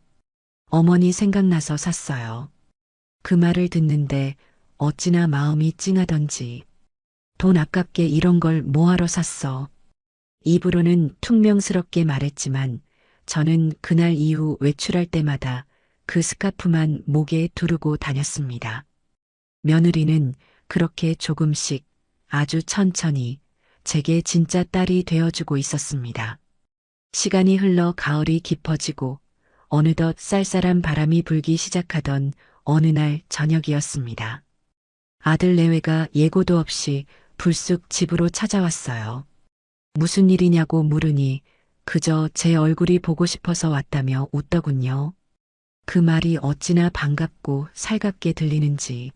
어머니 생각나서 샀어요. 그 말을 듣는데 어찌나 마음이 찡하던지. 돈 아깝게 이런 걸 뭐하러 샀어. 입으로는 퉁명스럽게 말했지만 저는 그날 이후 외출할 때마다 그 스카프만 목에 두르고 다녔습니다. 며느리는 그렇게 조금씩 아주 천천히 제게 진짜 딸이 되어주고 있었습니다. 시간이 흘러 가을이 깊어지고 어느덧 쌀쌀한 바람이 불기 시작하던 어느 날 저녁이었습니다. 아들 내외가 예고도 없이 불쑥 집으로 찾아왔어요. 무슨 일이냐고 물으니 그저 제 얼굴이 보고 싶어서 왔다며 웃더군요. 그 말이 어찌나 반갑고 살갑게 들리는지.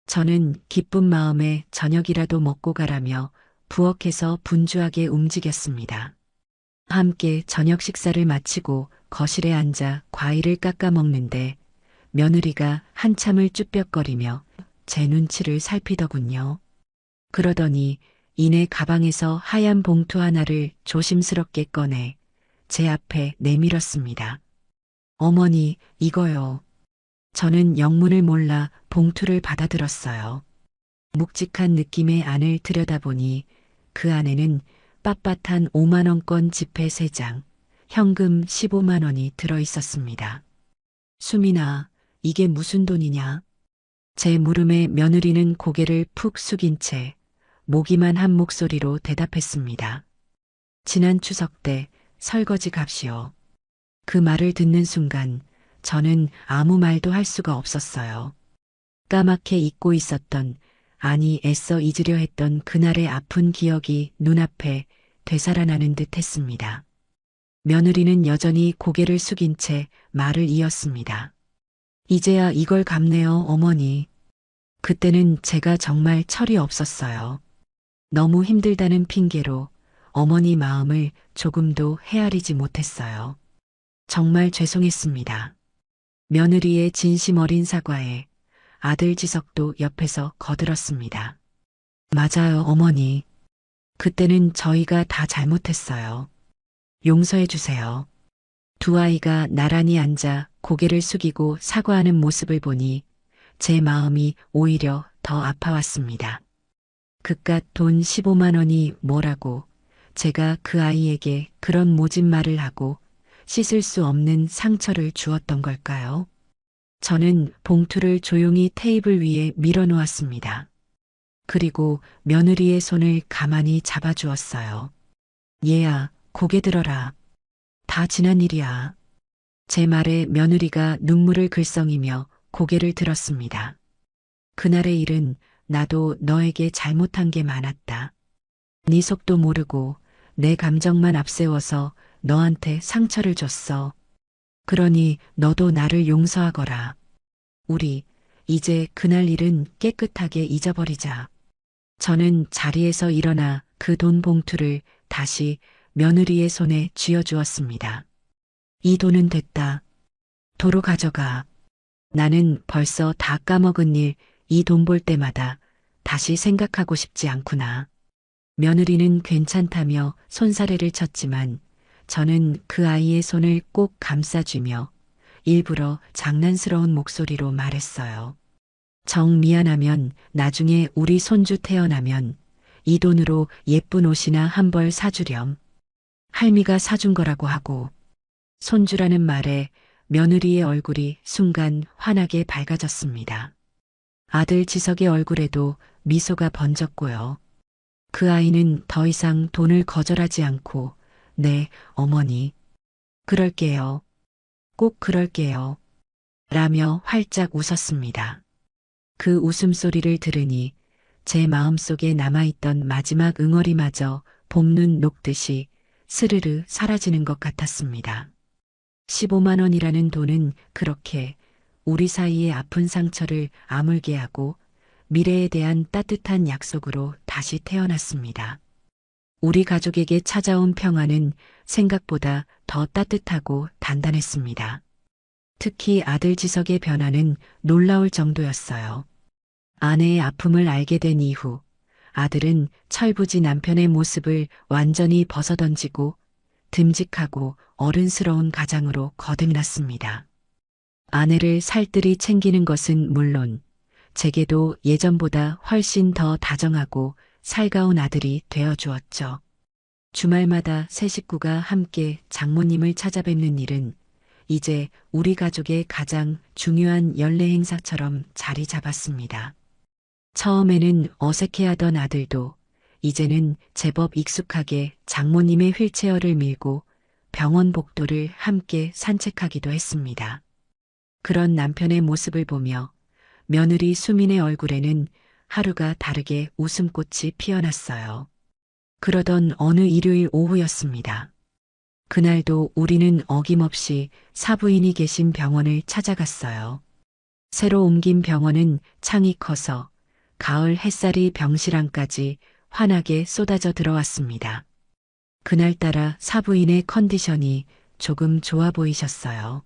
저는 기쁜 마음에 저녁이라도 먹고 가라며 부엌에서 분주하게 움직였습니다. 함께 저녁 식사를 마치고 거실에 앉아 과일을 깎아 먹는데 며느리가 한참을 쭈뼛거리며 제 눈치를 살피더군요. 그러더니 이내 가방에서 하얀 봉투 하나를 조심스럽게 꺼내 제 앞에 내밀었습니다. 어머니, 이거요. 저는 영문을 몰라 봉투를 받아들었어요. 묵직한 느낌의 안을 들여다보니 그 안에는 빳빳한 5만 원권 지폐 3장, 현금 15만 원이 들어 있었습니다. 수민아, 이게 무슨 돈이냐? 제 물음에 며느리는 고개를 푹 숙인 채 모기만 한 목소리로 대답했습니다. 지난 추석 때 설거지 값이요. 그 말을 듣는 순간 저는 아무 말도 할 수가 없었어요. 까맣게 잊고 있었던, 아니 애써 잊으려 했던 그날의 아픈 기억이 눈앞에 되살아나는 듯 했습니다. 며느리는 여전히 고개를 숙인 채 말을 이었습니다. 이제야 이걸 갚네요, 어머니. 그때는 제가 정말 철이 없었어요. 너무 힘들다는 핑계로 어머니 마음을 조금도 헤아리지 못했어요. 정말 죄송했습니다. 며느리의 진심 어린 사과에 아들 지석도 옆에서 거들었습니다. 맞아요, 어머니. 그때는 저희가 다 잘못했어요. 용서해 주세요. 두 아이가 나란히 앉아 고개를 숙이고 사과하는 모습을 보니 제 마음이 오히려 더 아파왔습니다. 그깟 돈 15만 원이 뭐라고 제가 그 아이에게 그런 모진 말을 하고 씻을 수 없는 상처를 주었던 걸까요? 저는 봉투를 조용히 테이블 위에 밀어놓았습니다. 그리고 며느리의 손을 가만히 잡아주었어요. 얘야, 고개 들어라. 다 지난 일이야. 제 말에 며느리가 눈물을 글썽이며 고개를 들었습니다. 그날의 일은 나도 너에게 잘못한 게 많았다. 네 속도 모르고 내 감정만 앞세워서 너한테 상처를 줬어. 그러니 너도 나를 용서하거라. 우리 이제 그날 일은 깨끗하게 잊어버리자. 저는 자리에서 일어나 그 돈 봉투를 다시 며느리의 손에 쥐어주었습니다. 이 돈은 됐다. 도로 가져가. 나는 벌써 다 까먹은 일, 이 돈 볼 때마다 다시 생각하고 싶지 않구나. 며느리는 괜찮다며 손사래를 쳤지만 저는 그 아이의 손을 꼭 감싸주며 일부러 장난스러운 목소리로 말했어요. 정 미안하면 나중에 우리 손주 태어나면 이 돈으로 예쁜 옷이나 한 벌 사주렴. 할미가 사준 거라고 하고. 손주라는 말에 며느리의 얼굴이 순간 환하게 밝아졌습니다. 아들 지석의 얼굴에도 미소가 번졌고요. 그 아이는 더 이상 돈을 거절하지 않고 네, 어머니. 그럴게요. 꼭 그럴게요. 라며 활짝 웃었습니다. 그 웃음소리를 들으니 제 마음속에 남아있던 마지막 응어리마저 봄눈 녹듯이 스르르 사라지는 것 같았습니다. 15만 원이라는 돈은 그렇게 우리 사이의 아픈 상처를 아물게 하고 미래에 대한 따뜻한 약속으로 다시 태어났습니다. 우리 가족에게 찾아온 평화는 생각보다 더 따뜻하고 단단했습니다. 특히 아들 지석의 변화는 놀라울 정도였어요. 아내의 아픔을 알게 된 이후 아들은 철부지 남편의 모습을 완전히 벗어던지고 듬직하고 어른스러운 가장으로 거듭났습니다. 아내를 살뜰히 챙기는 것은 물론 제게도 예전보다 훨씬 더 다정하고 살가운 아들이 되어 주었죠. 주말마다 세 식구가 함께 장모님을 찾아뵙는 일은 이제 우리 가족의 가장 중요한 연례 행사처럼 자리 잡았습니다. 처음에는 어색해하던 아들도 이제는 제법 익숙하게 장모님의 휠체어를 밀고 병원 복도를 함께 산책하기도 했습니다. 그런 남편의 모습을 보며 며느리 수민의 얼굴에는 하루가 다르게 웃음꽃이 피어났어요. 그러던 어느 일요일 오후였습니다. 그날도 우리는 어김없이 사부인이 계신 병원을 찾아갔어요. 새로 옮긴 병원은 창이 커서 가을 햇살이 병실 안까지 환하게 쏟아져 들어왔습니다. 그날따라 사부인의 컨디션이 조금 좋아 보이셨어요.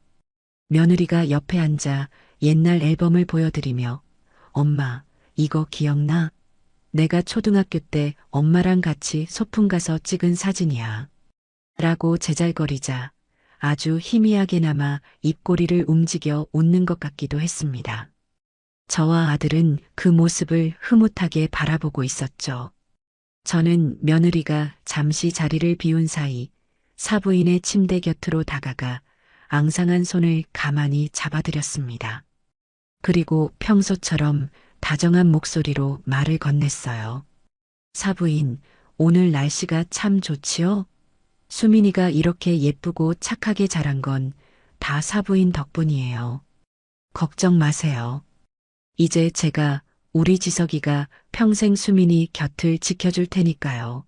며느리가 옆에 앉아 옛날 앨범을 보여드리며 엄마, 이거 기억나? 내가 초등학교 때 엄마랑 같이 소풍 가서 찍은 사진이야. 라고 제잘거리자 아주 희미하게나마 입꼬리를 움직여 웃는 것 같기도 했습니다. 저와 아들은 그 모습을 흐뭇하게 바라보고 있었죠. 저는 며느리가 잠시 자리를 비운 사이 사부인의 침대 곁으로 다가가 앙상한 손을 가만히 잡아드렸습니다. 그리고 평소처럼 다정한 목소리로 말을 건넸어요. 사부인, 오늘 날씨가 참 좋지요? 수민이가 이렇게 예쁘고 착하게 자란 건 다 사부인 덕분이에요. 걱정 마세요. 이제 제가 우리 지석이가 평생 수민이 곁을 지켜줄 테니까요.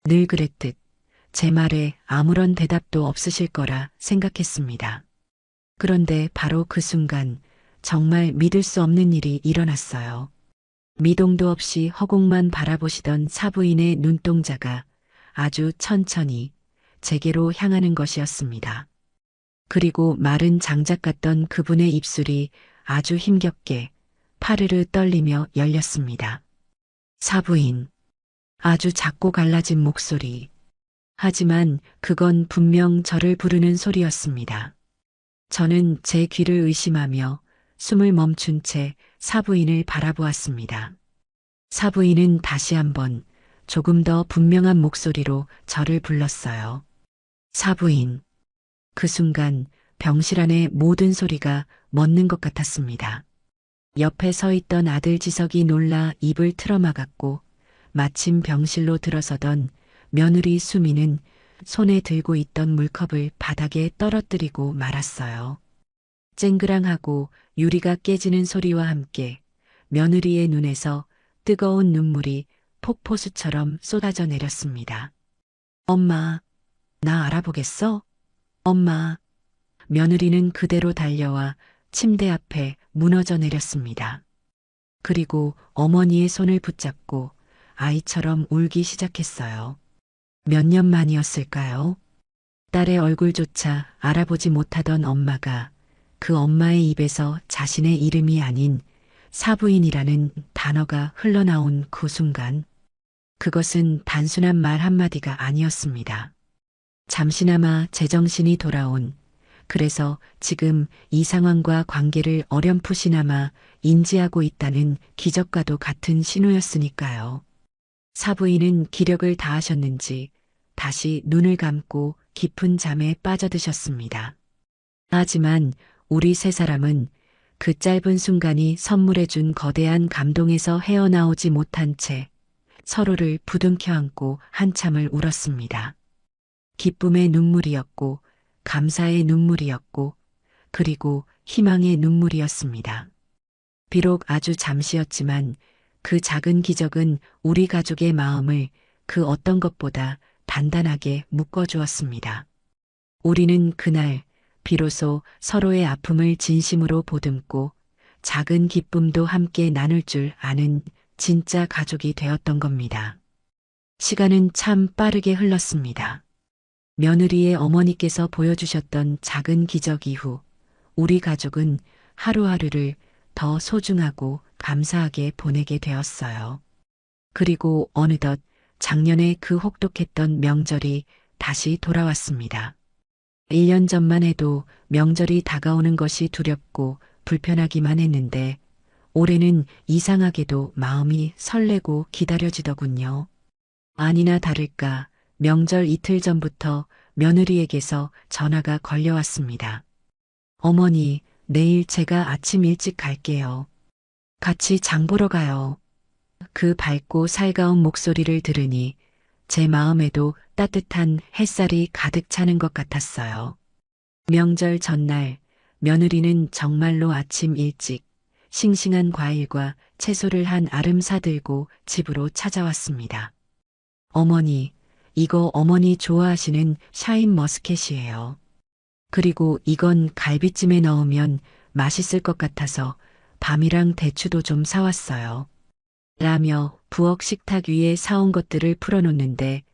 늘 그랬듯 제 말에 아무런 대답도 없으실 거라 생각했습니다. 그런데 바로 그 순간 정말 믿을 수 없는 일이 일어났어요. 미동도 없이 허공만 바라보시던 사부인의 눈동자가 아주 천천히 제게로 향하는 것이었습니다. 그리고 마른 장작 같던 그분의 입술이 아주 힘겹게 파르르 떨리며 열렸습니다. 사부인. 아주 작고 갈라진 목소리. 하지만 그건 분명 저를 부르는 소리였습니다. 저는 제 귀를 의심하며 숨을 멈춘 채 사부인을 바라보았습니다. 사부인은 다시 한번 조금 더 분명한 목소리로 저를 불렀어요. 사부인. 그 순간 병실 안의 모든 소리가 멎는 것 같았습니다. 옆에 서 있던 아들 지석이 놀라 입을 틀어막았고 마침 병실로 들어서던 며느리 수미는 손에 들고 있던 물컵을 바닥에 떨어뜨리고 말았어요. 쨍그랑하고 유리가 깨지는 소리와 함께 며느리의 눈에서 뜨거운 눈물이 폭포수처럼 쏟아져 내렸습니다. 엄마, 나 알아보겠어? 엄마. 며느리는 그대로 달려와 침대 앞에 무너져 내렸습니다. 그리고 어머니의 손을 붙잡고 아이처럼 울기 시작했어요. 몇 년 만이었을까요? 딸의 얼굴조차 알아보지 못하던 엄마가 그 엄마의 입에서 자신의 이름이 아닌 사부인이라는 단어가 흘러나온 그 순간, 그것은 단순한 말 한마디가 아니었습니다. 잠시나마 제정신이 돌아온, 그래서 지금 이 상황과 관계를 어렴풋이나마 인지하고 있다는 기적과도 같은 신호였으니까요. 사부인은 기력을 다하셨는지 다시 눈을 감고 깊은 잠에 빠져드셨습니다. 하지만 우리 세 사람은 그 짧은 순간이 선물해준 거대한 감동에서 헤어나오지 못한 채 서로를 부둥켜 안고 한참을 울었습니다. 기쁨의 눈물이었고, 감사의 눈물이었고, 그리고 희망의 눈물이었습니다. 비록 아주 잠시였지만 그 작은 기적은 우리 가족의 마음을 그 어떤 것보다 단단하게 묶어주었습니다. 우리는 그날 비로소 서로의 아픔을 진심으로 보듬고 작은 기쁨도 함께 나눌 줄 아는 진짜 가족이 되었던 겁니다. 시간은 참 빠르게 흘렀습니다. 며느리의 어머니께서 보여주셨던 작은 기적 이후 우리 가족은 하루하루를 더 소중하고 감사하게 보내게 되었어요. 그리고 어느덧 작년에 그 혹독했던 명절이 다시 돌아왔습니다. 1년 전만 해도 명절이 다가오는 것이 두렵고 불편하기만 했는데 올해는 이상하게도 마음이 설레고 기다려지더군요. 아니나 다를까 명절 이틀 전부터 며느리에게서 전화가 걸려왔습니다. 어머니, 내일 제가 아침 일찍 갈게요. 같이 장 보러 가요. 그 밝고 살가운 목소리를 들으니 제 마음에도 따뜻한 햇살이 가득 차는 것 같았어요. 명절 전날 며느리는 정말로 아침 일찍 싱싱한 과일과 채소를 한 아름 사들고 집으로 찾아왔습니다. 어머니, 이거 어머니 좋아하시는 샤인 머스켓이에요. 그리고 이건 갈비찜에 넣으면 맛있을 것 같아서 밤이랑 대추도 좀 사왔어요. 라며 부엌 식탁 위에 사온 것들을 풀어놓는데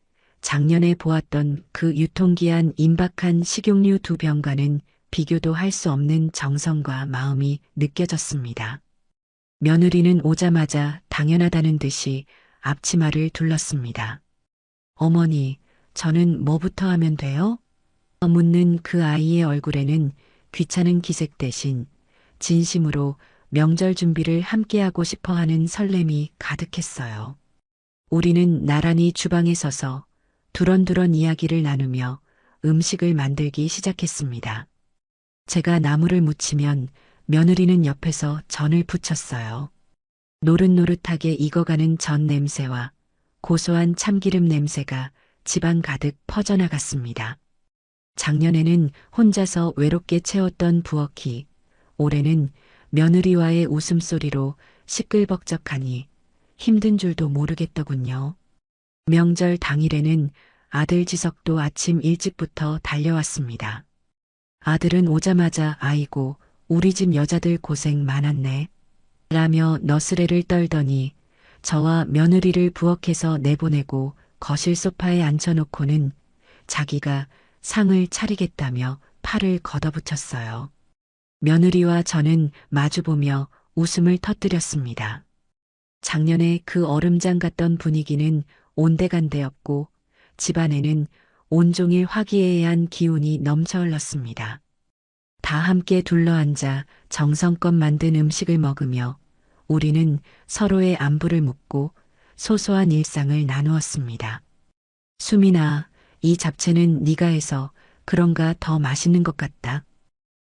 작년에 보았던 그 유통기한 임박한 식용유 2병과는 비교도 할 수 없는 정성과 마음이 느껴졌습니다. 며느리는 오자마자 당연하다는 듯이 앞치마를 둘렀습니다. 어머니, 저는 뭐부터 하면 돼요? 묻는 그 아이의 얼굴에는 귀찮은 기색 대신 진심으로 명절 준비를 함께하고 싶어 하는 설렘이 가득했어요. 우리는 나란히 주방에 서서 두런두런 이야기를 나누며 음식을 만들기 시작했습니다. 제가 나물을 무치면 며느리는 옆에서 전을 부쳤어요. 노릇노릇하게 익어가는 전 냄새와 고소한 참기름 냄새가 집안 가득 퍼져나갔습니다. 작년에는 혼자서 외롭게 채웠던 부엌이 올해는 며느리와의 웃음소리로 시끌벅적하니 힘든 줄도 모르겠더군요. 명절 당일에는 아들 지석도 아침 일찍부터 달려왔습니다. 아들은 오자마자 아이고 우리 집 여자들 고생 많았네 라며 너스레를 떨더니 저와 며느리를 부엌에서 내보내고 거실 소파에 앉혀놓고는 자기가 상을 차리겠다며 팔을 걷어붙였어요. 며느리와 저는 마주보며 웃음을 터뜨렸습니다. 작년에 그 얼음장 같던 분위기는 온데간데였고 집안에는 온종일 화기애애한 기운이 넘쳐 흘렀습니다. 다 함께 둘러앉아 정성껏 만든 음식을 먹으며 우리는 서로의 안부를 묻고 소소한 일상을 나누었습니다. 수민아, 이 잡채는 네가 해서 그런가 더 맛있는 것 같다.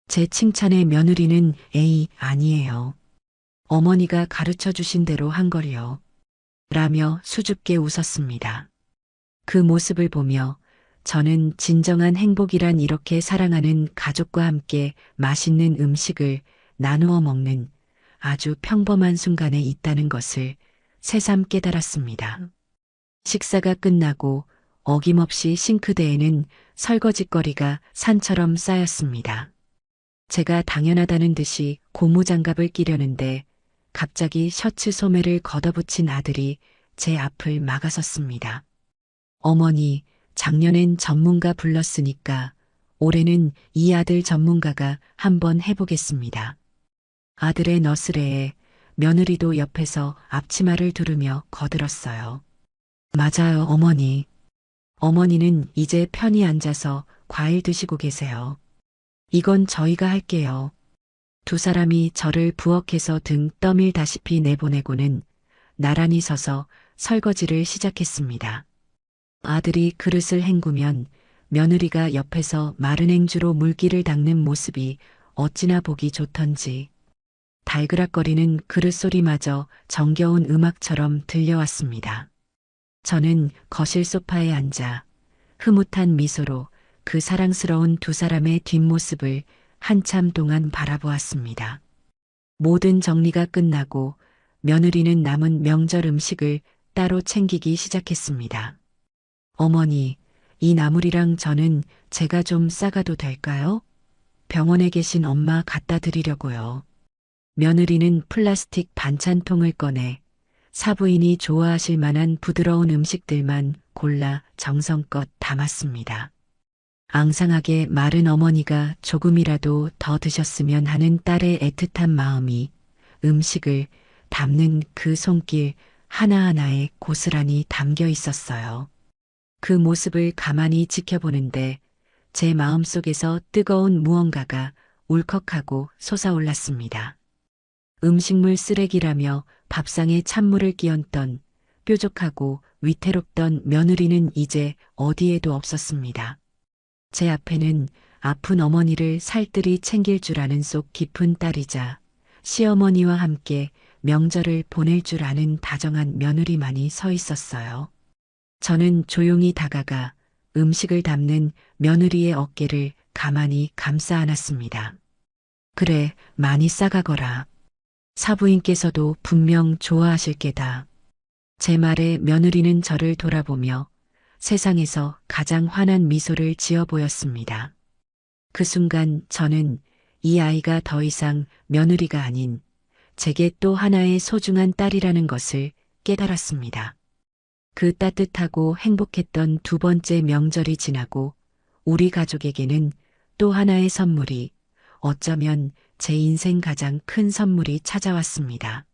제 칭찬에 며느리는 에이, 아니에요. 어머니가 가르쳐 주신 대로 한 걸요. 라며 수줍게 웃었습니다. 그 모습을 보며 저는 진정한 행복이란 이렇게 사랑하는 가족과 함께 맛있는 음식을 나누어 먹는 아주 평범한 순간에 있다는 것을 새삼 깨달았습니다. 식사가 끝나고 어김없이 싱크대에는 설거지거리가 산처럼 쌓였습니다. 제가 당연하다는 듯이 고무장갑을 끼려는데 갑자기 셔츠 소매를 걷어붙인 아들이 제 앞을 막아섰습니다. 어머니, 작년엔 전문가 불렀으니까 올해는 이 아들 전문가가 한번 해보겠습니다. 아들의 너스레에 며느리도 옆에서 앞치마를 두르며 거들었어요. 맞아요, 어머니. 어머니는 이제 편히 앉아서 과일 드시고 계세요. 이건 저희가 할게요. 두 사람이 저를 부엌에서 등 떠밀다시피 내보내고는 나란히 서서 설거지를 시작했습니다. 아들이 그릇을 헹구면 며느리가 옆에서 마른 행주로 물기를 닦는 모습이 어찌나 보기 좋던지 달그락거리는 그릇 소리마저 정겨운 음악처럼 들려왔습니다. 저는 거실 소파에 앉아 흐뭇한 미소로 그 사랑스러운 두 사람의 뒷모습을 한참 동안 바라보았습니다. 모든 정리가 끝나고 며느리는 남은 명절 음식을 따로 챙기기 시작했습니다. 어머니, 이 나물이랑 저는 제가 좀 싸가도 될까요? 병원에 계신 엄마 갖다 드리려고요. 며느리는 플라스틱 반찬통을 꺼내 사부인이 좋아하실 만한 부드러운 음식들만 골라 정성껏 담았습니다. 앙상하게 마른 어머니가 조금이라도 더 드셨으면 하는 딸의 애틋한 마음이 음식을 담는 그 손길 하나하나에 고스란히 담겨 있었어요. 그 모습을 가만히 지켜보는데 제 마음속에서 뜨거운 무언가가 울컥하고 솟아올랐습니다. 음식물 쓰레기라며 밥상에 찬물을 끼얹던 뾰족하고 위태롭던 며느리는 이제 어디에도 없었습니다. 제 앞에는 아픈 어머니를 살뜰히 챙길 줄 아는 속 깊은 딸이자 시어머니와 함께 명절을 보낼 줄 아는 다정한 며느리만이 서 있었어요. 저는 조용히 다가가 음식을 담는 며느리의 어깨를 가만히 감싸 안았습니다. 그래, 많이 싸가거라. 사부인께서도 분명 좋아하실 게다. 제 말에 며느리는 저를 돌아보며 세상에서 가장 환한 미소를 지어 보였습니다. 그 순간 저는 이 아이가 더 이상 며느리가 아닌 제게 또 하나의 소중한 딸이라는 것을 깨달았습니다. 그 따뜻하고 행복했던 두 번째 명절이 지나고 우리 가족에게는 또 하나의 선물이, 어쩌면 제 인생 가장 큰 선물이 찾아왔습니다.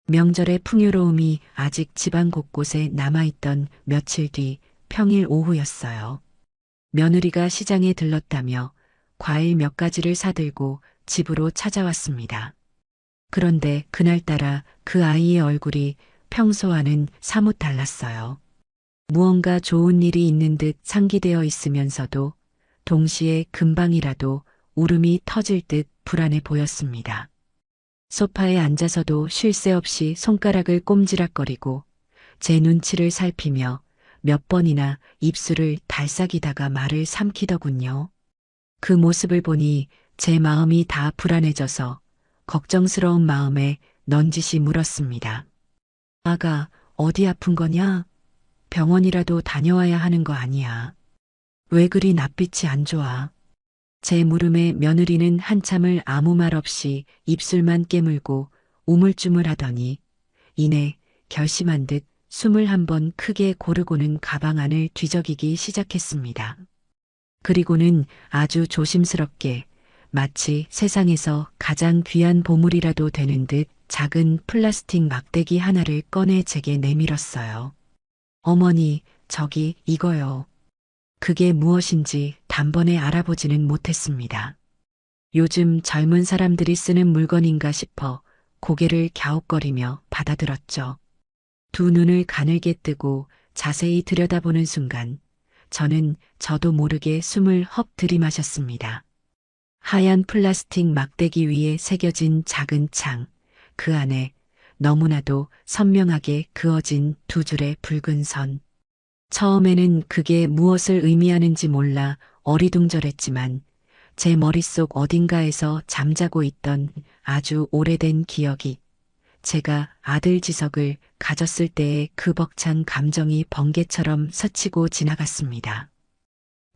명절의 풍요로움이 아직 집안 곳곳에 남아있던 며칠 뒤 평일 오후였어요. 며느리가 시장에 들렀다며 과일 몇 가지를 사들고 집으로 찾아왔습니다. 그런데 그날따라 그 아이의 얼굴이 평소와는 사뭇 달랐어요. 무언가 좋은 일이 있는 듯 상기되어 있으면서도 동시에 금방이라도 울음이 터질 듯 불안해 보였습니다. 소파에 앉아서도 쉴 새 없이 손가락을 꼼지락거리고 제 눈치를 살피며 몇 번이나 입술을 달싹이다가 말을 삼키더군요. 그 모습을 보니 제 마음이 다 불안해져서 걱정스러운 마음에 넌지시 물었습니다. 아가, 어디 아픈 거냐? 병원이라도 다녀와야 하는 거 아니야. 왜 그리 낯빛이 안 좋아? 제 물음에 며느리는 한참을 아무 말 없이 입술만 깨물고 우물쭈물하더니 이내 결심한 듯 숨을 한번 크게 고르고는 가방 안을 뒤적이기 시작했습니다. 그리고는 아주 조심스럽게 마치 세상에서 가장 귀한 보물이라도 되는 듯 작은 플라스틱 막대기 하나를 꺼내 제게 내밀었어요. 어머니, 저기 이거요. 그게 무엇인지 단번에 알아보지는 못했습니다. 요즘 젊은 사람들이 쓰는 물건인가 싶어 고개를 갸웃거리며 받아들었죠. 두 눈을 가늘게 뜨고 자세히 들여다보는 순간 저는 저도 모르게 숨을 헉 들이마셨습니다. 하얀 플라스틱 막대기 위에 새겨진 작은 창, 그 안에 너무나도 선명하게 그어진 두 줄의 붉은 선. 처음에는 그게 무엇을 의미하는지 몰라 어리둥절했지만 제 머릿속 어딘가에서 잠자고 있던 아주 오래된 기억이 제가 아들 지석을 가졌을 때의 그 벅찬 감정이 번개처럼 스치고 지나갔습니다.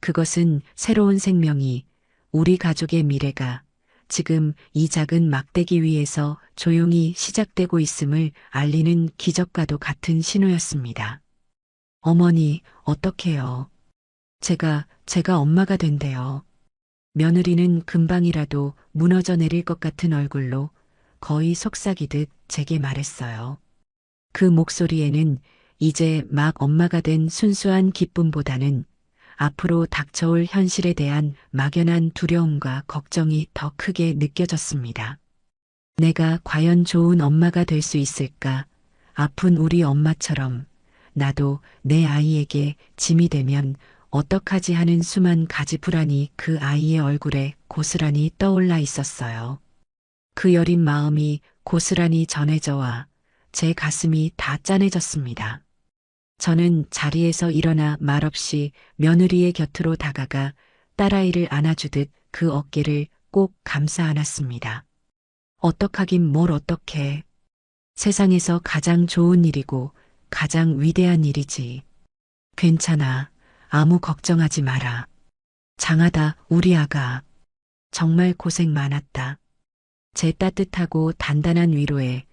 그것은 새로운 생명이, 우리 가족의 미래가 지금 이 작은 막대기 위에서 조용히 시작되고 있음을 알리는 기적과도 같은 신호였습니다. 어머니, 어떡해요? 제가 엄마가 된대요. 며느리는 금방이라도 무너져 내릴 것 같은 얼굴로 거의 속삭이듯 제게 말했어요. 그 목소리에는 이제 막 엄마가 된 순수한 기쁨보다는 앞으로 닥쳐올 현실에 대한 막연한 두려움과 걱정이 더 크게 느껴졌습니다. 내가 과연 좋은 엄마가 될 수 있을까? 아픈 우리 엄마처럼 나도 내 아이에게 짐이 되면 어떡하지 하는 수만 가지 불안이 그 아이의 얼굴에 고스란히 떠올라 있었어요. 그 여린 마음이 고스란히 전해져와 제 가슴이 다 짠해졌습니다. 저는 자리에서 일어나 말없이 며느리의 곁으로 다가가 딸아이를 안아주듯 그 어깨를 꼭 감싸 안았습니다. 어떡하긴 뭘 어떡해. 세상에서 가장 좋은 일이고 가장 위대한 일이지. 괜찮아. 아무 걱정하지 마라. 장하다, 우리 아가. 정말 고생 많았다. 제 따뜻하고 단단한 위로에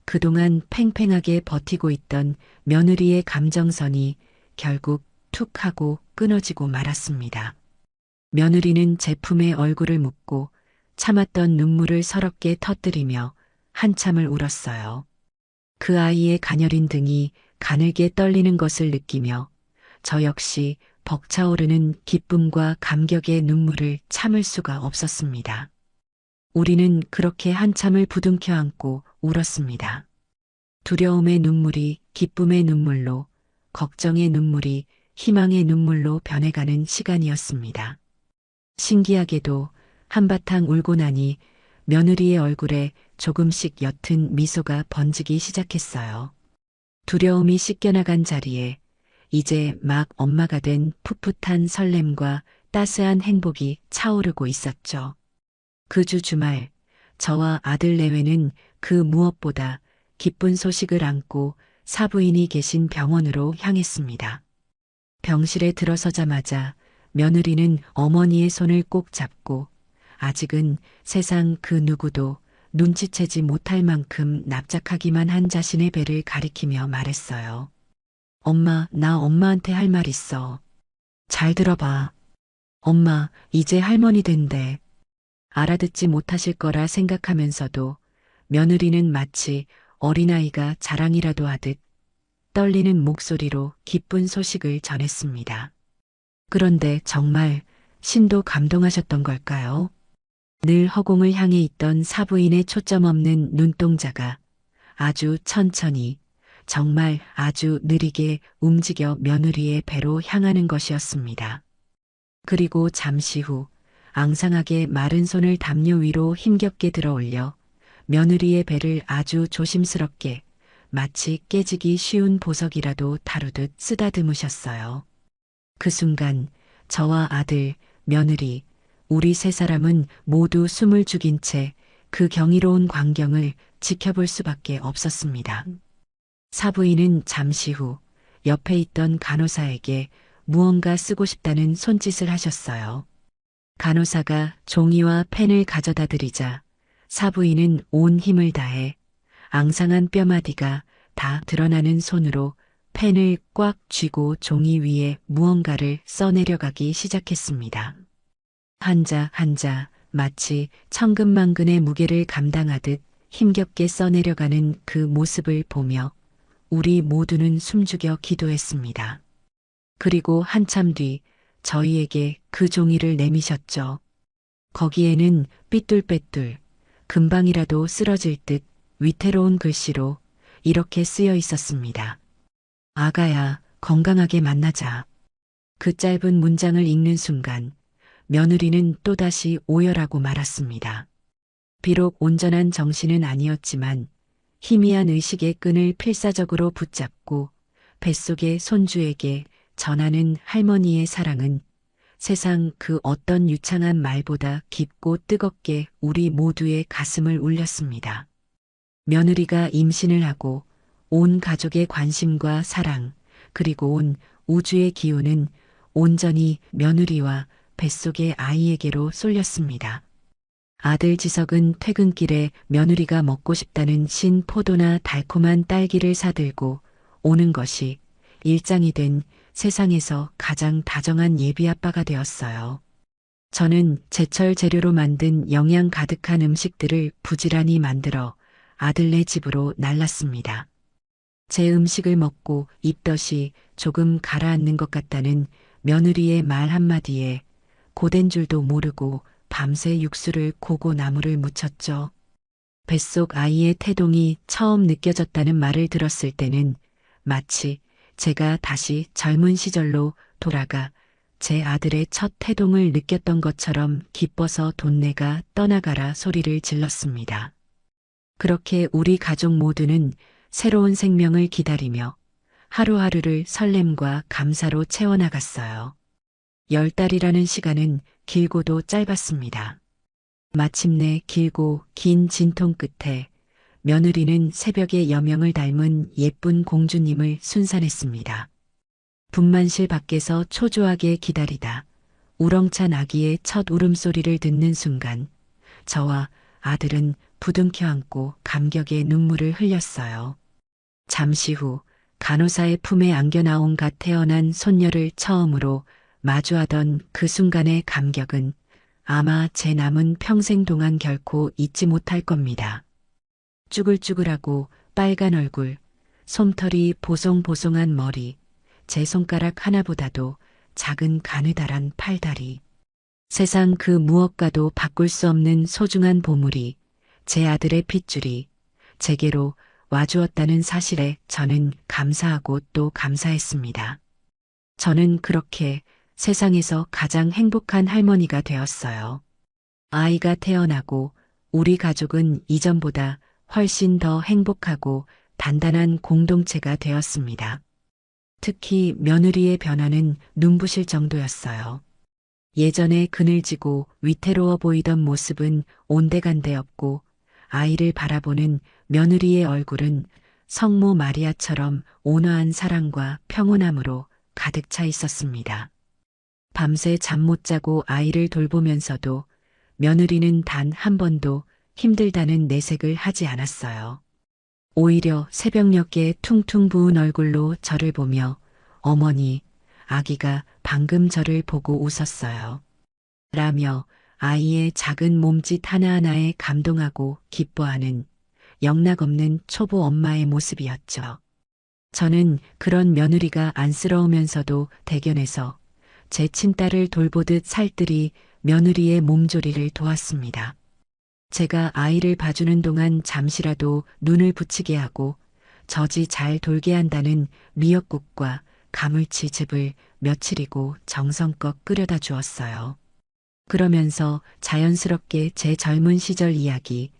그동안 팽팽하게 버티고 있던 며느리의 감정선이 결국 툭 하고 끊어지고 말았습니다. 며느리는 제 품에 얼굴을 묻고 참았던 눈물을 서럽게 터뜨리며 한참을 울었어요. 그 아이의 가녀린 등이 가늘게 떨리는 것을 느끼며 저 역시 벅차오르는 기쁨과 감격의 눈물을 참을 수가 없었습니다. 우리는 그렇게 한참을 부둥켜 안고 울었습니다. 두려움의 눈물이 기쁨의 눈물로, 걱정의 눈물이 희망의 눈물로 변해가는 시간이었습니다. 신기하게도 한바탕 울고 나니 며느리의 얼굴에 조금씩 옅은 미소가 번지기 시작했어요. 두려움이 씻겨나간 자리에 이제 막 엄마가 된 풋풋한 설렘과 따스한 행복이 차오르고 있었죠. 그 주 주말, 저와 아들 내외는 그 무엇보다 기쁜 소식을 안고 사부인이 계신 병원으로 향했습니다. 병실에 들어서자마자 며느리는 어머니의 손을 꼭 잡고 아직은 세상 그 누구도 눈치채지 못할 만큼 납작하기만 한 자신의 배를 가리키며 말했어요. 엄마, 나 엄마한테 할 말 있어. 잘 들어봐. 엄마, 이제 할머니 된대. 알아듣지 못하실 거라 생각하면서도 며느리는 마치 어린아이가 자랑이라도 하듯 떨리는 목소리로 기쁜 소식을 전했습니다. 그런데 정말 신도 감동하셨던 걸까요? 늘 허공을 향해 있던 사부인의 초점 없는 눈동자가 아주 천천히, 정말 아주 느리게 움직여 며느리의 배로 향하는 것이었습니다. 그리고 잠시 후 앙상하게 마른 손을 담요 위로 힘겹게 들어 올려 며느리의 배를 아주 조심스럽게 마치 깨지기 쉬운 보석이라도 다루듯 쓰다듬으셨어요. 그 순간 저와 아들, 며느리, 우리 세 사람은 모두 숨을 죽인 채 그 경이로운 광경을 지켜볼 수밖에 없었습니다. 사부인은 잠시 후 옆에 있던 간호사에게 무언가 쓰고 싶다는 손짓을 하셨어요. 간호사가 종이와 펜을 가져다 드리자 사부인은 온 힘을 다해 앙상한 뼈마디가 다 드러나는 손으로 펜을 꽉 쥐고 종이 위에 무언가를 써내려가기 시작했습니다. 한자 한자 마치 천근만근의 무게를 감당하듯 힘겹게 써내려가는 그 모습을 보며 우리 모두는 숨죽여 기도했습니다. 그리고 한참 뒤 저희에게 그 종이를 내미셨죠. 거기에는 삐뚤빼뚤 금방이라도 쓰러질 듯 위태로운 글씨로 이렇게 쓰여 있었습니다. 아가야, 건강하게 만나자. 그 짧은 문장을 읽는 순간 며느리는 또다시 오열하고 말았습니다. 비록 온전한 정신은 아니었지만 희미한 의식의 끈을 필사적으로 붙잡고 뱃속의 손주에게 전하는 할머니의 사랑은 세상 그 어떤 유창한 말보다 깊고 뜨겁게 우리 모두의 가슴을 울렸습니다. 며느리가 임신을 하고 온 가족의 관심과 사랑, 그리고 온 우주의 기운은 온전히 며느리와 뱃속의 아이에게로 쏠렸습니다. 아들 지석은 퇴근길에 며느리가 먹고 싶다는 신 포도나 달콤한 딸기를 사들고 오는 것이 일장이 된 세상에서 가장 다정한 예비아빠가 되었어요. 저는 제철 재료로 만든 영양 가득한 음식들을 부지런히 만들어 아들네 집으로 날랐습니다. 제 음식을 먹고 입덧이 조금 가라앉는 것 같다는 며느리의 말 한마디에 고된 줄도 모르고 밤새 육수를 고고 나물을 무쳤죠. 뱃속 아이의 태동이 처음 느껴졌다는 말을 들었을 때는 마치 제가 다시 젊은 시절로 돌아가 제 아들의 첫 태동을 느꼈던 것처럼 기뻐서 돈내가 떠나가라 소리를 질렀습니다. 그렇게 우리 가족 모두는 새로운 생명을 기다리며 하루하루를 설렘과 감사로 채워나갔어요. 10달이라는 시간은 길고도 짧았습니다. 마침내 길고 긴 진통 끝에 며느리는 새벽의 여명을 닮은 예쁜 공주님을 순산했습니다. 분만실 밖에서 초조하게 기다리다 우렁찬 아기의 첫 울음소리를 듣는 순간 저와 아들은 부둥켜 안고 감격의 눈물을 흘렸어요. 잠시 후 간호사의 품에 안겨 나온 갓 태어난 손녀를 처음으로 마주하던 그 순간의 감격은 아마 제 남은 평생 동안 결코 잊지 못할 겁니다. 쭈글쭈글하고 빨간 얼굴, 솜털이 보송보송한 머리, 제 손가락 하나보다도 작은 가느다란 팔다리. 세상 그 무엇과도 바꿀 수 없는 소중한 보물이 제 아들의 핏줄이 제게로 와주었다는 사실에 저는 감사하고 또 감사했습니다. 저는 그렇게 세상에서 가장 행복한 할머니가 되었어요. 아이가 태어나고 우리 가족은 이전보다 훨씬 더 행복하고 단단한 공동체가 되었습니다. 특히 며느리의 변화는 눈부실 정도였어요. 예전에 그늘지고 위태로워 보이던 모습은 온데간데 없고 아이를 바라보는 며느리의 얼굴은 성모 마리아처럼 온화한 사랑과 평온함으로 가득 차 있었습니다. 밤새 잠 못 자고 아이를 돌보면서도 며느리는 단 한 번도 힘들다는 내색을 하지 않았어요. 오히려 새벽녘에 퉁퉁 부은 얼굴로 저를 보며 어머니, 아기가 방금 저를 보고 웃었어요. 라며 아이의 작은 몸짓 하나하나에 감동하고 기뻐하는 영락없는 초보 엄마의 모습이었죠. 저는 그런 며느리가 안쓰러우면서도 대견해서 제 친딸을 돌보듯 살뜰히 며느리의 몸조리를 도왔습니다. 제가 아이를 봐주는 동안 잠시라도 눈을 붙이게 하고 젖이 잘 돌게 한다는 미역국과 가물치즙을 며칠이고 정성껏 끓여다 주었어요. 그러면서 자연스럽게 제 젊은 시절 이야기,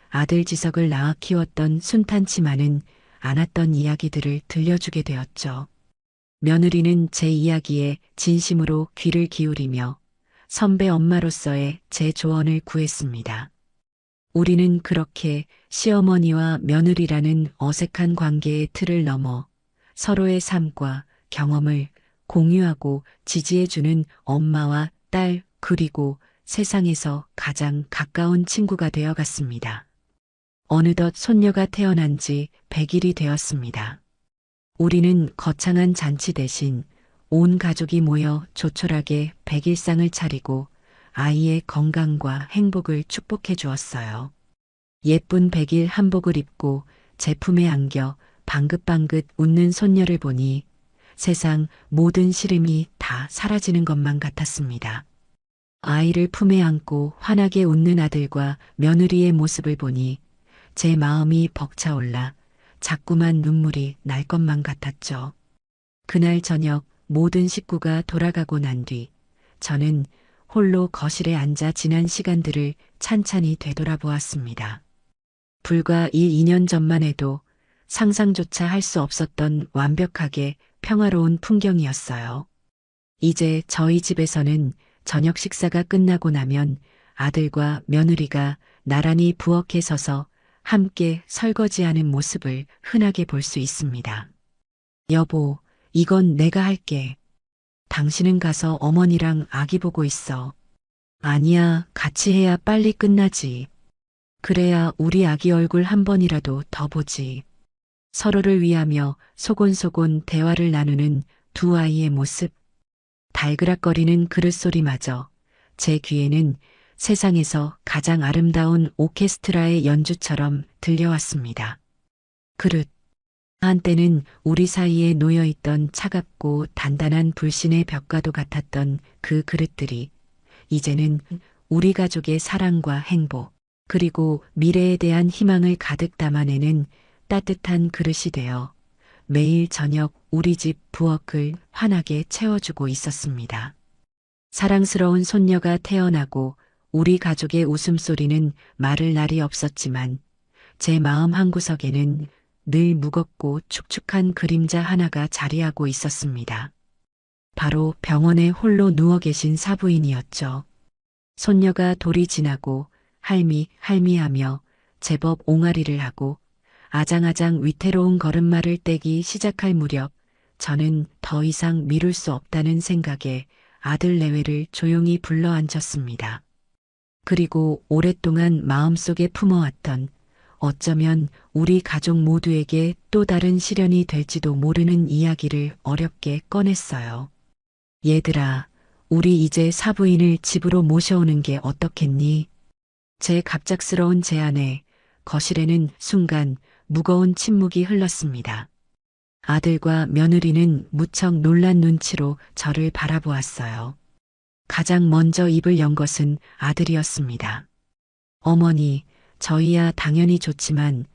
아들 지석을 낳아 키웠던 순탄치만은 않았던 이야기들을 들려주게 되었죠. 며느리는 제 이야기에 진심으로 귀를 기울이며 선배 엄마로서의 제 조언을 구했습니다. 우리는 그렇게 시어머니와 며느리라는 어색한 관계의 틀을 넘어 서로의 삶과 경험을 공유하고 지지해주는 엄마와 딸 그리고 세상에서 가장 가까운 친구가 되어갔습니다. 어느덧 손녀가 태어난 지 100일이 되었습니다. 우리는 거창한 잔치 대신 온 가족이 모여 조촐하게 100일상을 차리고 아이의 건강과 행복을 축복해 주었어요. 예쁜 100일 한복을 입고 제품에 안겨 방긋방긋 웃는 손녀를 보니 세상 모든 시름이 다 사라지는 것만 같았습니다. 아이를 품에 안고 환하게 웃는 아들과 며느리의 모습을 보니 제 마음이 벅차올라 자꾸만 눈물이 날 것만 같았죠. 그날 저녁 모든 식구가 돌아가고 난 뒤 저는 홀로 거실에 앉아 지난 시간들을 찬찬히 되돌아보았습니다. 불과 1, 2년 전만 해도 상상조차 할 수 없었던 완벽하게 평화로운 풍경이었어요. 이제 저희 집에서는 저녁 식사가 끝나고 나면 아들과 며느리가 나란히 부엌에 서서 함께 설거지하는 모습을 흔하게 볼 수 있습니다. 여보, 이건 내가 할게. 당신은 가서 어머니랑 아기 보고 있어. 아니야, 같이 해야 빨리 끝나지. 그래야 우리 아기 얼굴 한 번이라도 더 보지. 서로를 위하며 소곤소곤 대화를 나누는 두 아이의 모습. 달그락거리는 그릇소리마저 제 귀에는 세상에서 가장 아름다운 오케스트라의 연주처럼 들려왔습니다. 그릇. 한때는 우리 사이에 놓여있던 차갑고 단단한 불신의 벽과도 같았던 그 그릇들이 이제는 우리 가족의 사랑과 행복, 그리고 미래에 대한 희망을 가득 담아내는 따뜻한 그릇이 되어 매일 저녁 우리 집 부엌을 환하게 채워주고 있었습니다. 사랑스러운 손녀가 태어나고 우리 가족의 웃음소리는 마를 날이 없었지만 제 마음 한구석에는 늘 무겁고 축축한 그림자 하나가 자리하고 있었습니다. 바로 병원에 홀로 누워 계신 사부인이었죠. 손녀가 돌이 지나고 할미 하며 제법 옹알이를 하고 아장아장 위태로운 걸음마를 떼기 시작할 무렵 저는 더 이상 미룰 수 없다는 생각에 아들 내외를 조용히 불러 앉혔습니다. 그리고 오랫동안 마음속에 품어왔던 어쩌면 우리 가족 모두에게 또 다른 시련이 될지도 모르는 이야기를 어렵게 꺼냈어요. 얘들아, 우리 이제 사부인을 집으로 모셔오는 게 어떻겠니? 제 갑작스러운 제안에 거실에는 순간 무거운 침묵이 흘렀습니다. 아들과 며느리는 무척 놀란 눈치로 저를 바라보았어요. 가장 먼저 입을 연 것은 아들이었습니다. 어머니, 저희야 당연히 좋지만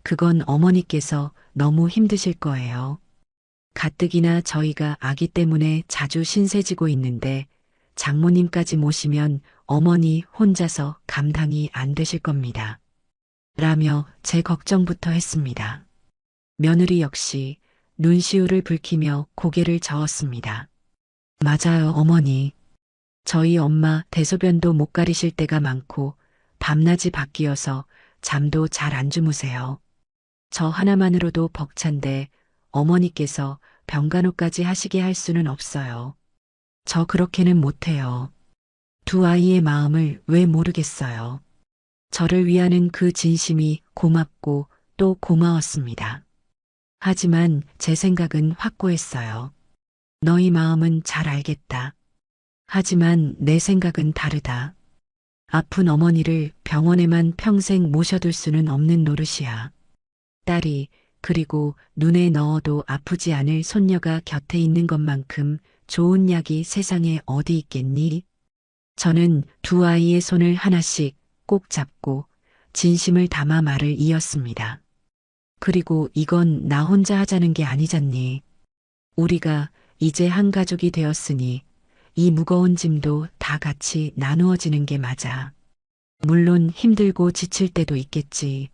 그건 어머니께서 너무 힘드실 거예요. 가뜩이나 저희가 아기 때문에 자주 신세지고 있는데 장모님까지 모시면 어머니 혼자서 감당이 안 되실 겁니다. 라며 제 걱정부터 했습니다. 며느리 역시 눈시울을 붉히며 고개를 저었습니다. 맞아요, 어머니. 저희 엄마 대소변도 못 가리실 때가 많고 밤낮이 바뀌어서 잠도 잘 안 주무세요. 저 하나만으로도 벅찬데 어머니께서 병간호까지 하시게 할 수는 없어요. 저 그렇게는 못해요. 두 아이의 마음을 왜 모르겠어요. 저를 위하는 그 진심이 고맙고 또 고마웠습니다. 하지만 제 생각은 확고했어요. 너희 마음은 잘 알겠다. 하지만 내 생각은 다르다. 아픈 어머니를 병원에만 평생 모셔둘 수는 없는 노릇이야. 딸이 그리고 눈에 넣어도 아프지 않을 손녀가 곁에 있는 것만큼 좋은 약이 세상에 어디 있겠니? 저는 두 아이의 손을 하나씩 꼭 잡고 진심을 담아 말을 이었습니다. 그리고 이건 나 혼자 하자는 게 아니잖니. 우리가 이제 한 가족이 되었으니 이 무거운 짐도 다 같이 나누어지는 게 맞아. 물론 힘들고 지칠 때도 있겠지.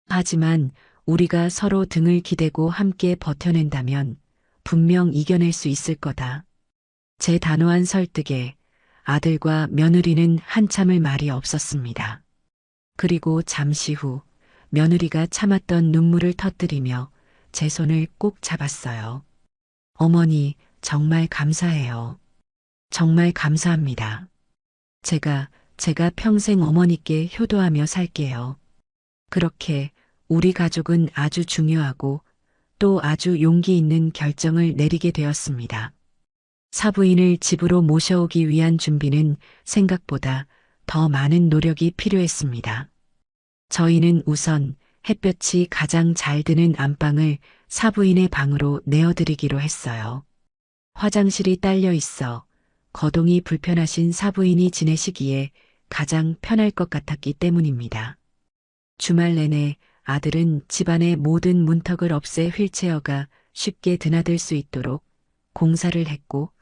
하지만 우리가 서로 등을 기대고 함께 버텨낸다면 분명 이겨낼 수 있을 거다. 제 단호한 설득에 아들과 며느리는 한참을 말이 없었습니다. 그리고 잠시 후 며느리가 참았던 눈물을 터뜨리며 제 손을 꼭 잡았어요. 어머니, 정말 감사해요. 정말 감사합니다. 제가 평생 어머니께 효도하며 살게요. 그렇게 우리 가족은 아주 중요하고 또 아주 용기 있는 결정을 내리게 되었습니다. 사부인을 집으로 모셔오기 위한 준비는 생각보다 더 많은 노력이 필요했습니다. 저희는 우선 햇볕이 가장 잘 드는 안방을 사부인의 방으로 내어드리기로 했어요. 화장실이 딸려 있어 거동이 불편하신 사부인이 지내시기에 가장 편할 것 같았기 때문입니다. 주말 내내 아들은 집안의 모든 문턱을 없애 휠체어가 쉽게 드나들 수 있도록 공사를 했고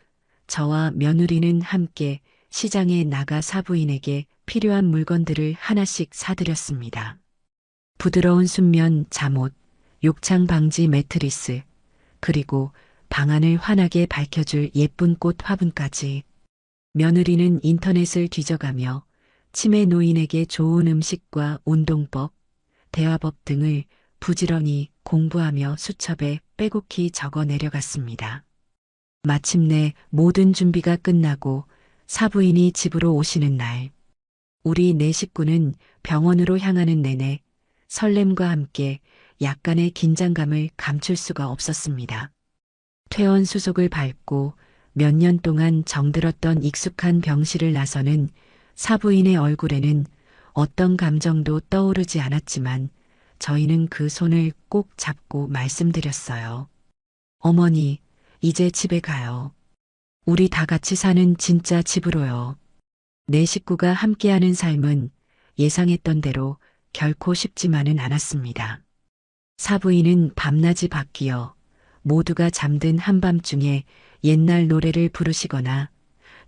저와 며느리는 함께 시장에 나가 사부인에게 필요한 물건들을 하나씩 사드렸습니다. 부드러운 순면 잠옷, 욕창 방지 매트리스, 그리고 방안을 환하게 밝혀줄 예쁜 꽃 화분까지. 며느리는 인터넷을 뒤져가며 치매 노인에게 좋은 음식과 운동법, 대화법 등을 부지런히 공부하며 수첩에 빼곡히 적어 내려갔습니다. 마침내 모든 준비가 끝나고 사부인이 집으로 오시는 날, 우리 네 식구는 병원으로 향하는 내내 설렘과 함께 약간의 긴장감을 감출 수가 없었습니다. 퇴원 수속을 밟고 몇 년 동안 정들었던 익숙한 병실을 나서는 사부인의 얼굴에는 어떤 감정도 떠오르지 않았지만 저희는 그 손을 꼭 잡고 말씀드렸어요. 어머니, 이제 집에 가요. 우리 다 같이 사는 진짜 집으로요. 네 식구가 함께하는 삶은 예상했던 대로 결코 쉽지만은 않았습니다. 사부인은 밤낮이 바뀌어 모두가 잠든 한밤중에 옛날 노래를 부르시거나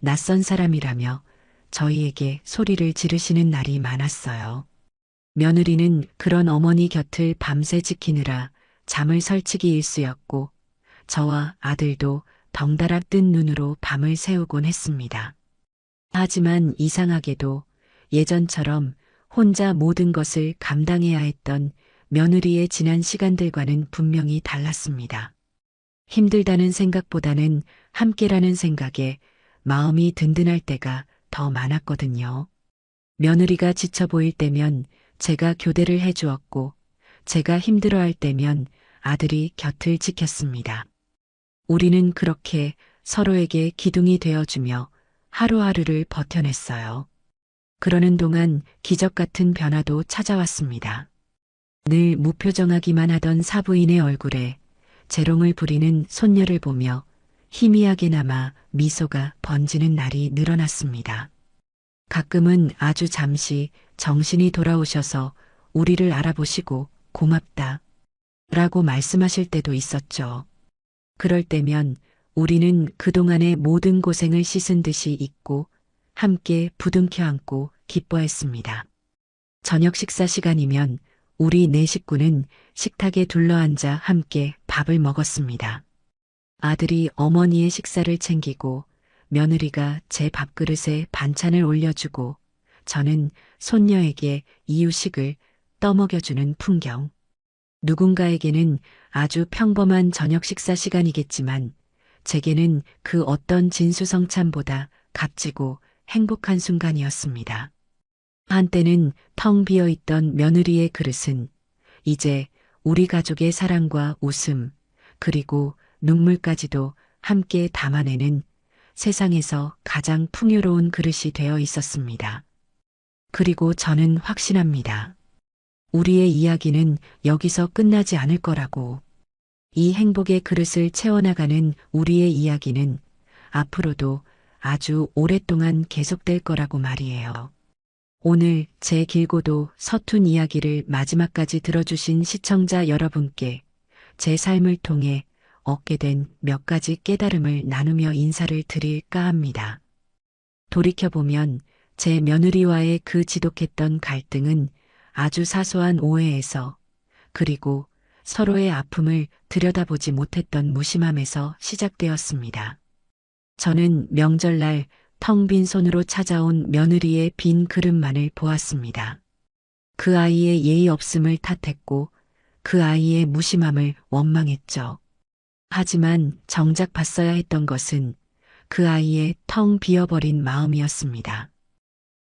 낯선 사람이라며 저희에게 소리를 지르시는 날이 많았어요. 며느리는 그런 어머니 곁을 밤새 지키느라 잠을 설치기 일쑤였고 저와 아들도 덩달아 뜬 눈으로 밤을 새우곤 했습니다. 하지만 이상하게도 예전처럼 혼자 모든 것을 감당해야 했던 며느리의 지난 시간들과는 분명히 달랐습니다. 힘들다는 생각보다는 함께라는 생각에 마음이 든든할 때가 더 많았거든요. 며느리가 지쳐 보일 때면 제가 교대를 해주었고 제가 힘들어할 때면 아들이 곁을 지켰습니다. 우리는 그렇게 서로에게 기둥이 되어주며 하루하루를 버텨냈어요. 그러는 동안 기적 같은 변화도 찾아왔습니다. 늘 무표정하기만 하던 사부인의 얼굴에 재롱을 부리는 손녀를 보며 희미하게나마 미소가 번지는 날이 늘어났습니다. 가끔은 아주 잠시 정신이 돌아오셔서 우리를 알아보시고 고맙다 라고 말씀하실 때도 있었죠. 그럴 때면 우리는 그동안의 모든 고생을 씻은 듯이 잊고 함께 부둥켜 안고 기뻐했습니다. 저녁 식사 시간이면 우리 네 식구는 식탁에 둘러앉아 함께 밥을 먹었습니다. 아들이 어머니의 식사를 챙기고 며느리가 제 밥그릇에 반찬을 올려주고 저는 손녀에게 이유식을 떠먹여주는 풍경. 누군가에게는 아주 평범한 저녁 식사 시간이겠지만 제게는 그 어떤 진수성찬보다 값지고 행복한 순간이었습니다. 한때는 텅 비어 있던 며느리의 그릇은 이제 우리 가족의 사랑과 웃음, 그리고 눈물까지도 함께 담아내는 세상에서 가장 풍요로운 그릇이 되어 있었습니다. 그리고 저는 확신합니다. 우리의 이야기는 여기서 끝나지 않을 거라고. 이 행복의 그릇을 채워나가는 우리의 이야기는 앞으로도 아주 오랫동안 계속될 거라고 말이에요. 오늘 제 길고도 서툰 이야기를 마지막까지 들어주신 시청자 여러분께 제 삶을 통해 얻게 된 몇 가지 깨달음을 나누며 인사를 드릴까 합니다. 돌이켜보면 제 며느리와의 그 지독했던 갈등은 아주 사소한 오해에서 그리고 서로의 아픔을 들여다보지 못했던 무심함에서 시작되었습니다. 저는 명절날 텅 빈 손으로 찾아온 며느리의 빈 그릇만을 보았습니다. 그 아이의 예의 없음을 탓했고 그 아이의 무심함을 원망했죠. 하지만 정작 봤어야 했던 것은 그 아이의 텅 비어버린 마음이었습니다.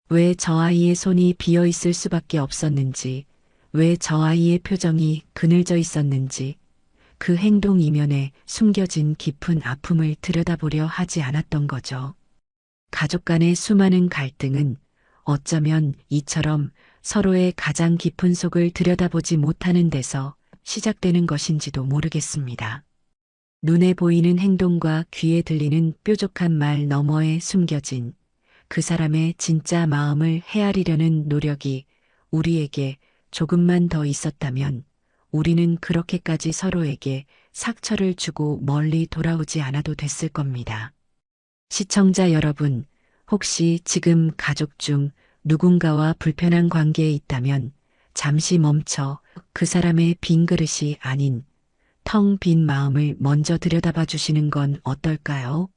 왜 저 아이의 손이 비어 있을 수밖에 없었는지, 왜 저 아이의 표정이 그늘져 있었는지, 그 행동 이면에 숨겨진 깊은 아픔을 들여다보려 하지 않았던 거죠. 가족 간의 수많은 갈등은 어쩌면 이처럼 서로의 가장 깊은 속을 들여다보지 못하는 데서 시작되는 것인지도 모르겠습니다. 눈에 보이는 행동과 귀에 들리는 뾰족한 말 너머에 숨겨진 그 사람의 진짜 마음을 헤아리려는 노력이 우리에게 조금만 더 있었다면 우리는 그렇게까지 서로에게 상처를 주고 멀리 돌아오지 않아도 됐을 겁니다. 시청자 여러분, 혹시 지금 가족 중 누군가와 불편한 관계에 있다면 잠시 멈춰 그 사람의 빈 그릇이 아닌 텅 빈 마음을 먼저 들여다봐 주시는 건 어떨까요?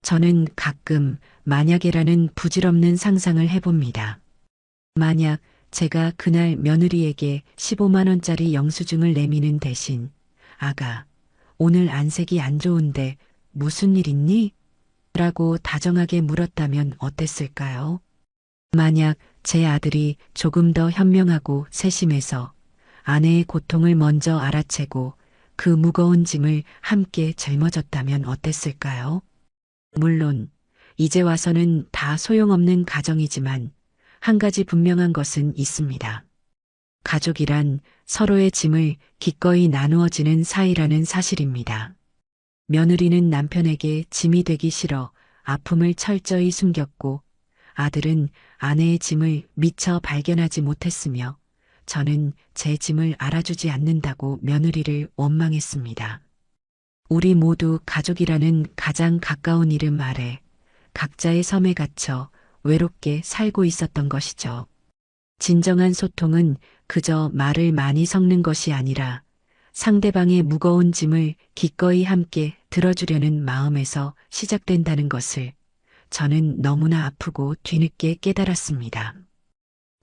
저는 가끔 만약에라는 부질없는 상상을 해봅니다. 만약 제가 그날 며느리에게 15만 원짜리 영수증을 내미는 대신 아가, 오늘 안색이 안 좋은데 무슨 일 있니? 라고 다정하게 물었다면 어땠을까요? 만약 제 아들이 조금 더 현명하고 세심해서 아내의 고통을 먼저 알아채고 그 무거운 짐을 함께 짊어졌다면 어땠을까요? 물론 이제 와서는 다 소용없는 가정이지만 한 가지 분명한 것은 있습니다. 가족이란 서로의 짐을 기꺼이 나누어지는 사이라는 사실입니다. 며느리는 남편에게 짐이 되기 싫어 아픔을 철저히 숨겼고 아들은 아내의 짐을 미처 발견하지 못했으며 저는 제 짐을 알아주지 않는다고 며느리를 원망했습니다. 우리 모두 가족이라는 가장 가까운 이름 아래 각자의 섬에 갇혀 외롭게 살고 있었던 것이죠. 진정한 소통은 그저 말을 많이 섞는 것이 아니라 상대방의 무거운 짐을 기꺼이 함께 들어주려는 마음에서 시작된다는 것을 저는 너무나 아프고 뒤늦게 깨달았습니다.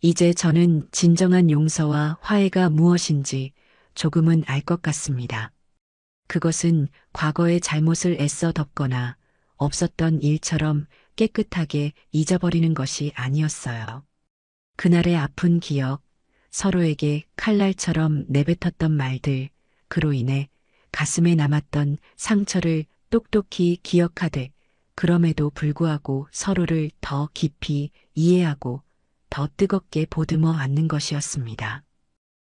이제 저는 진정한 용서와 화해가 무엇인지 조금은 알 것 같습니다. 그것은 과거의 잘못을 애써 덮거나 없었던 일처럼 깨끗하게 잊어버리는 것이 아니었어요. 그날의 아픈 기억, 서로에게 칼날처럼 내뱉었던 말들, 그로 인해 가슴에 남았던 상처를 똑똑히 기억하되 그럼에도 불구하고 서로를 더 깊이 이해하고 더 뜨겁게 보듬어 안는 것이었습니다.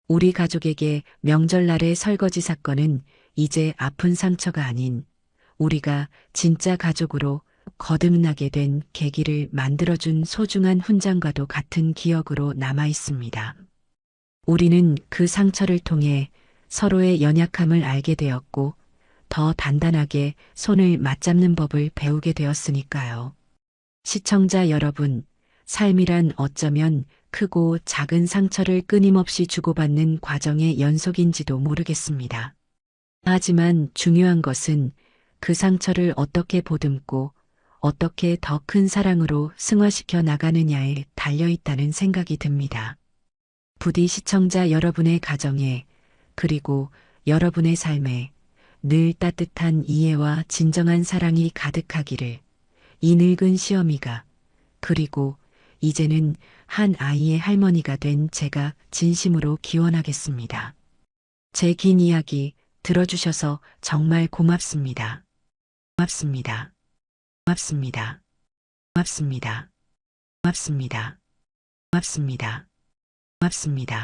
우리 가족에게 명절날의 설거지 사건은 이제 아픈 상처가 아닌 우리가 진짜 가족으로 거듭나게 된 계기를 만들어준 소중한 훈장과도 같은 기억으로 남아 있습니다. 우리는 그 상처를 통해 서로의 연약함을 알게 되었고 더 단단하게 손을 맞잡는 법을 배우게 되었으니까요. 시청자 여러분, 삶이란 어쩌면 크고 작은 상처를 끊임없이 주고받는 과정의 연속인지도 모르겠습니다. 하지만 중요한 것은 그 상처를 어떻게 보듬고 어떻게 더 큰 사랑으로 승화시켜 나가느냐에 달려 있다는 생각이 듭니다. 부디 시청자 여러분의 가정에 그리고 여러분의 삶에 늘 따뜻한 이해와 진정한 사랑이 가득하기를 이 늙은 시어미가 그리고 이제는 한 아이의 할머니가 된 제가 진심으로 기원하겠습니다. 제 긴 이야기 들어주셔서 정말 고맙습니다. 고맙습니다. 고맙습니다. 고맙습니다. 고맙습니다. 고맙습니다. 고맙습니다.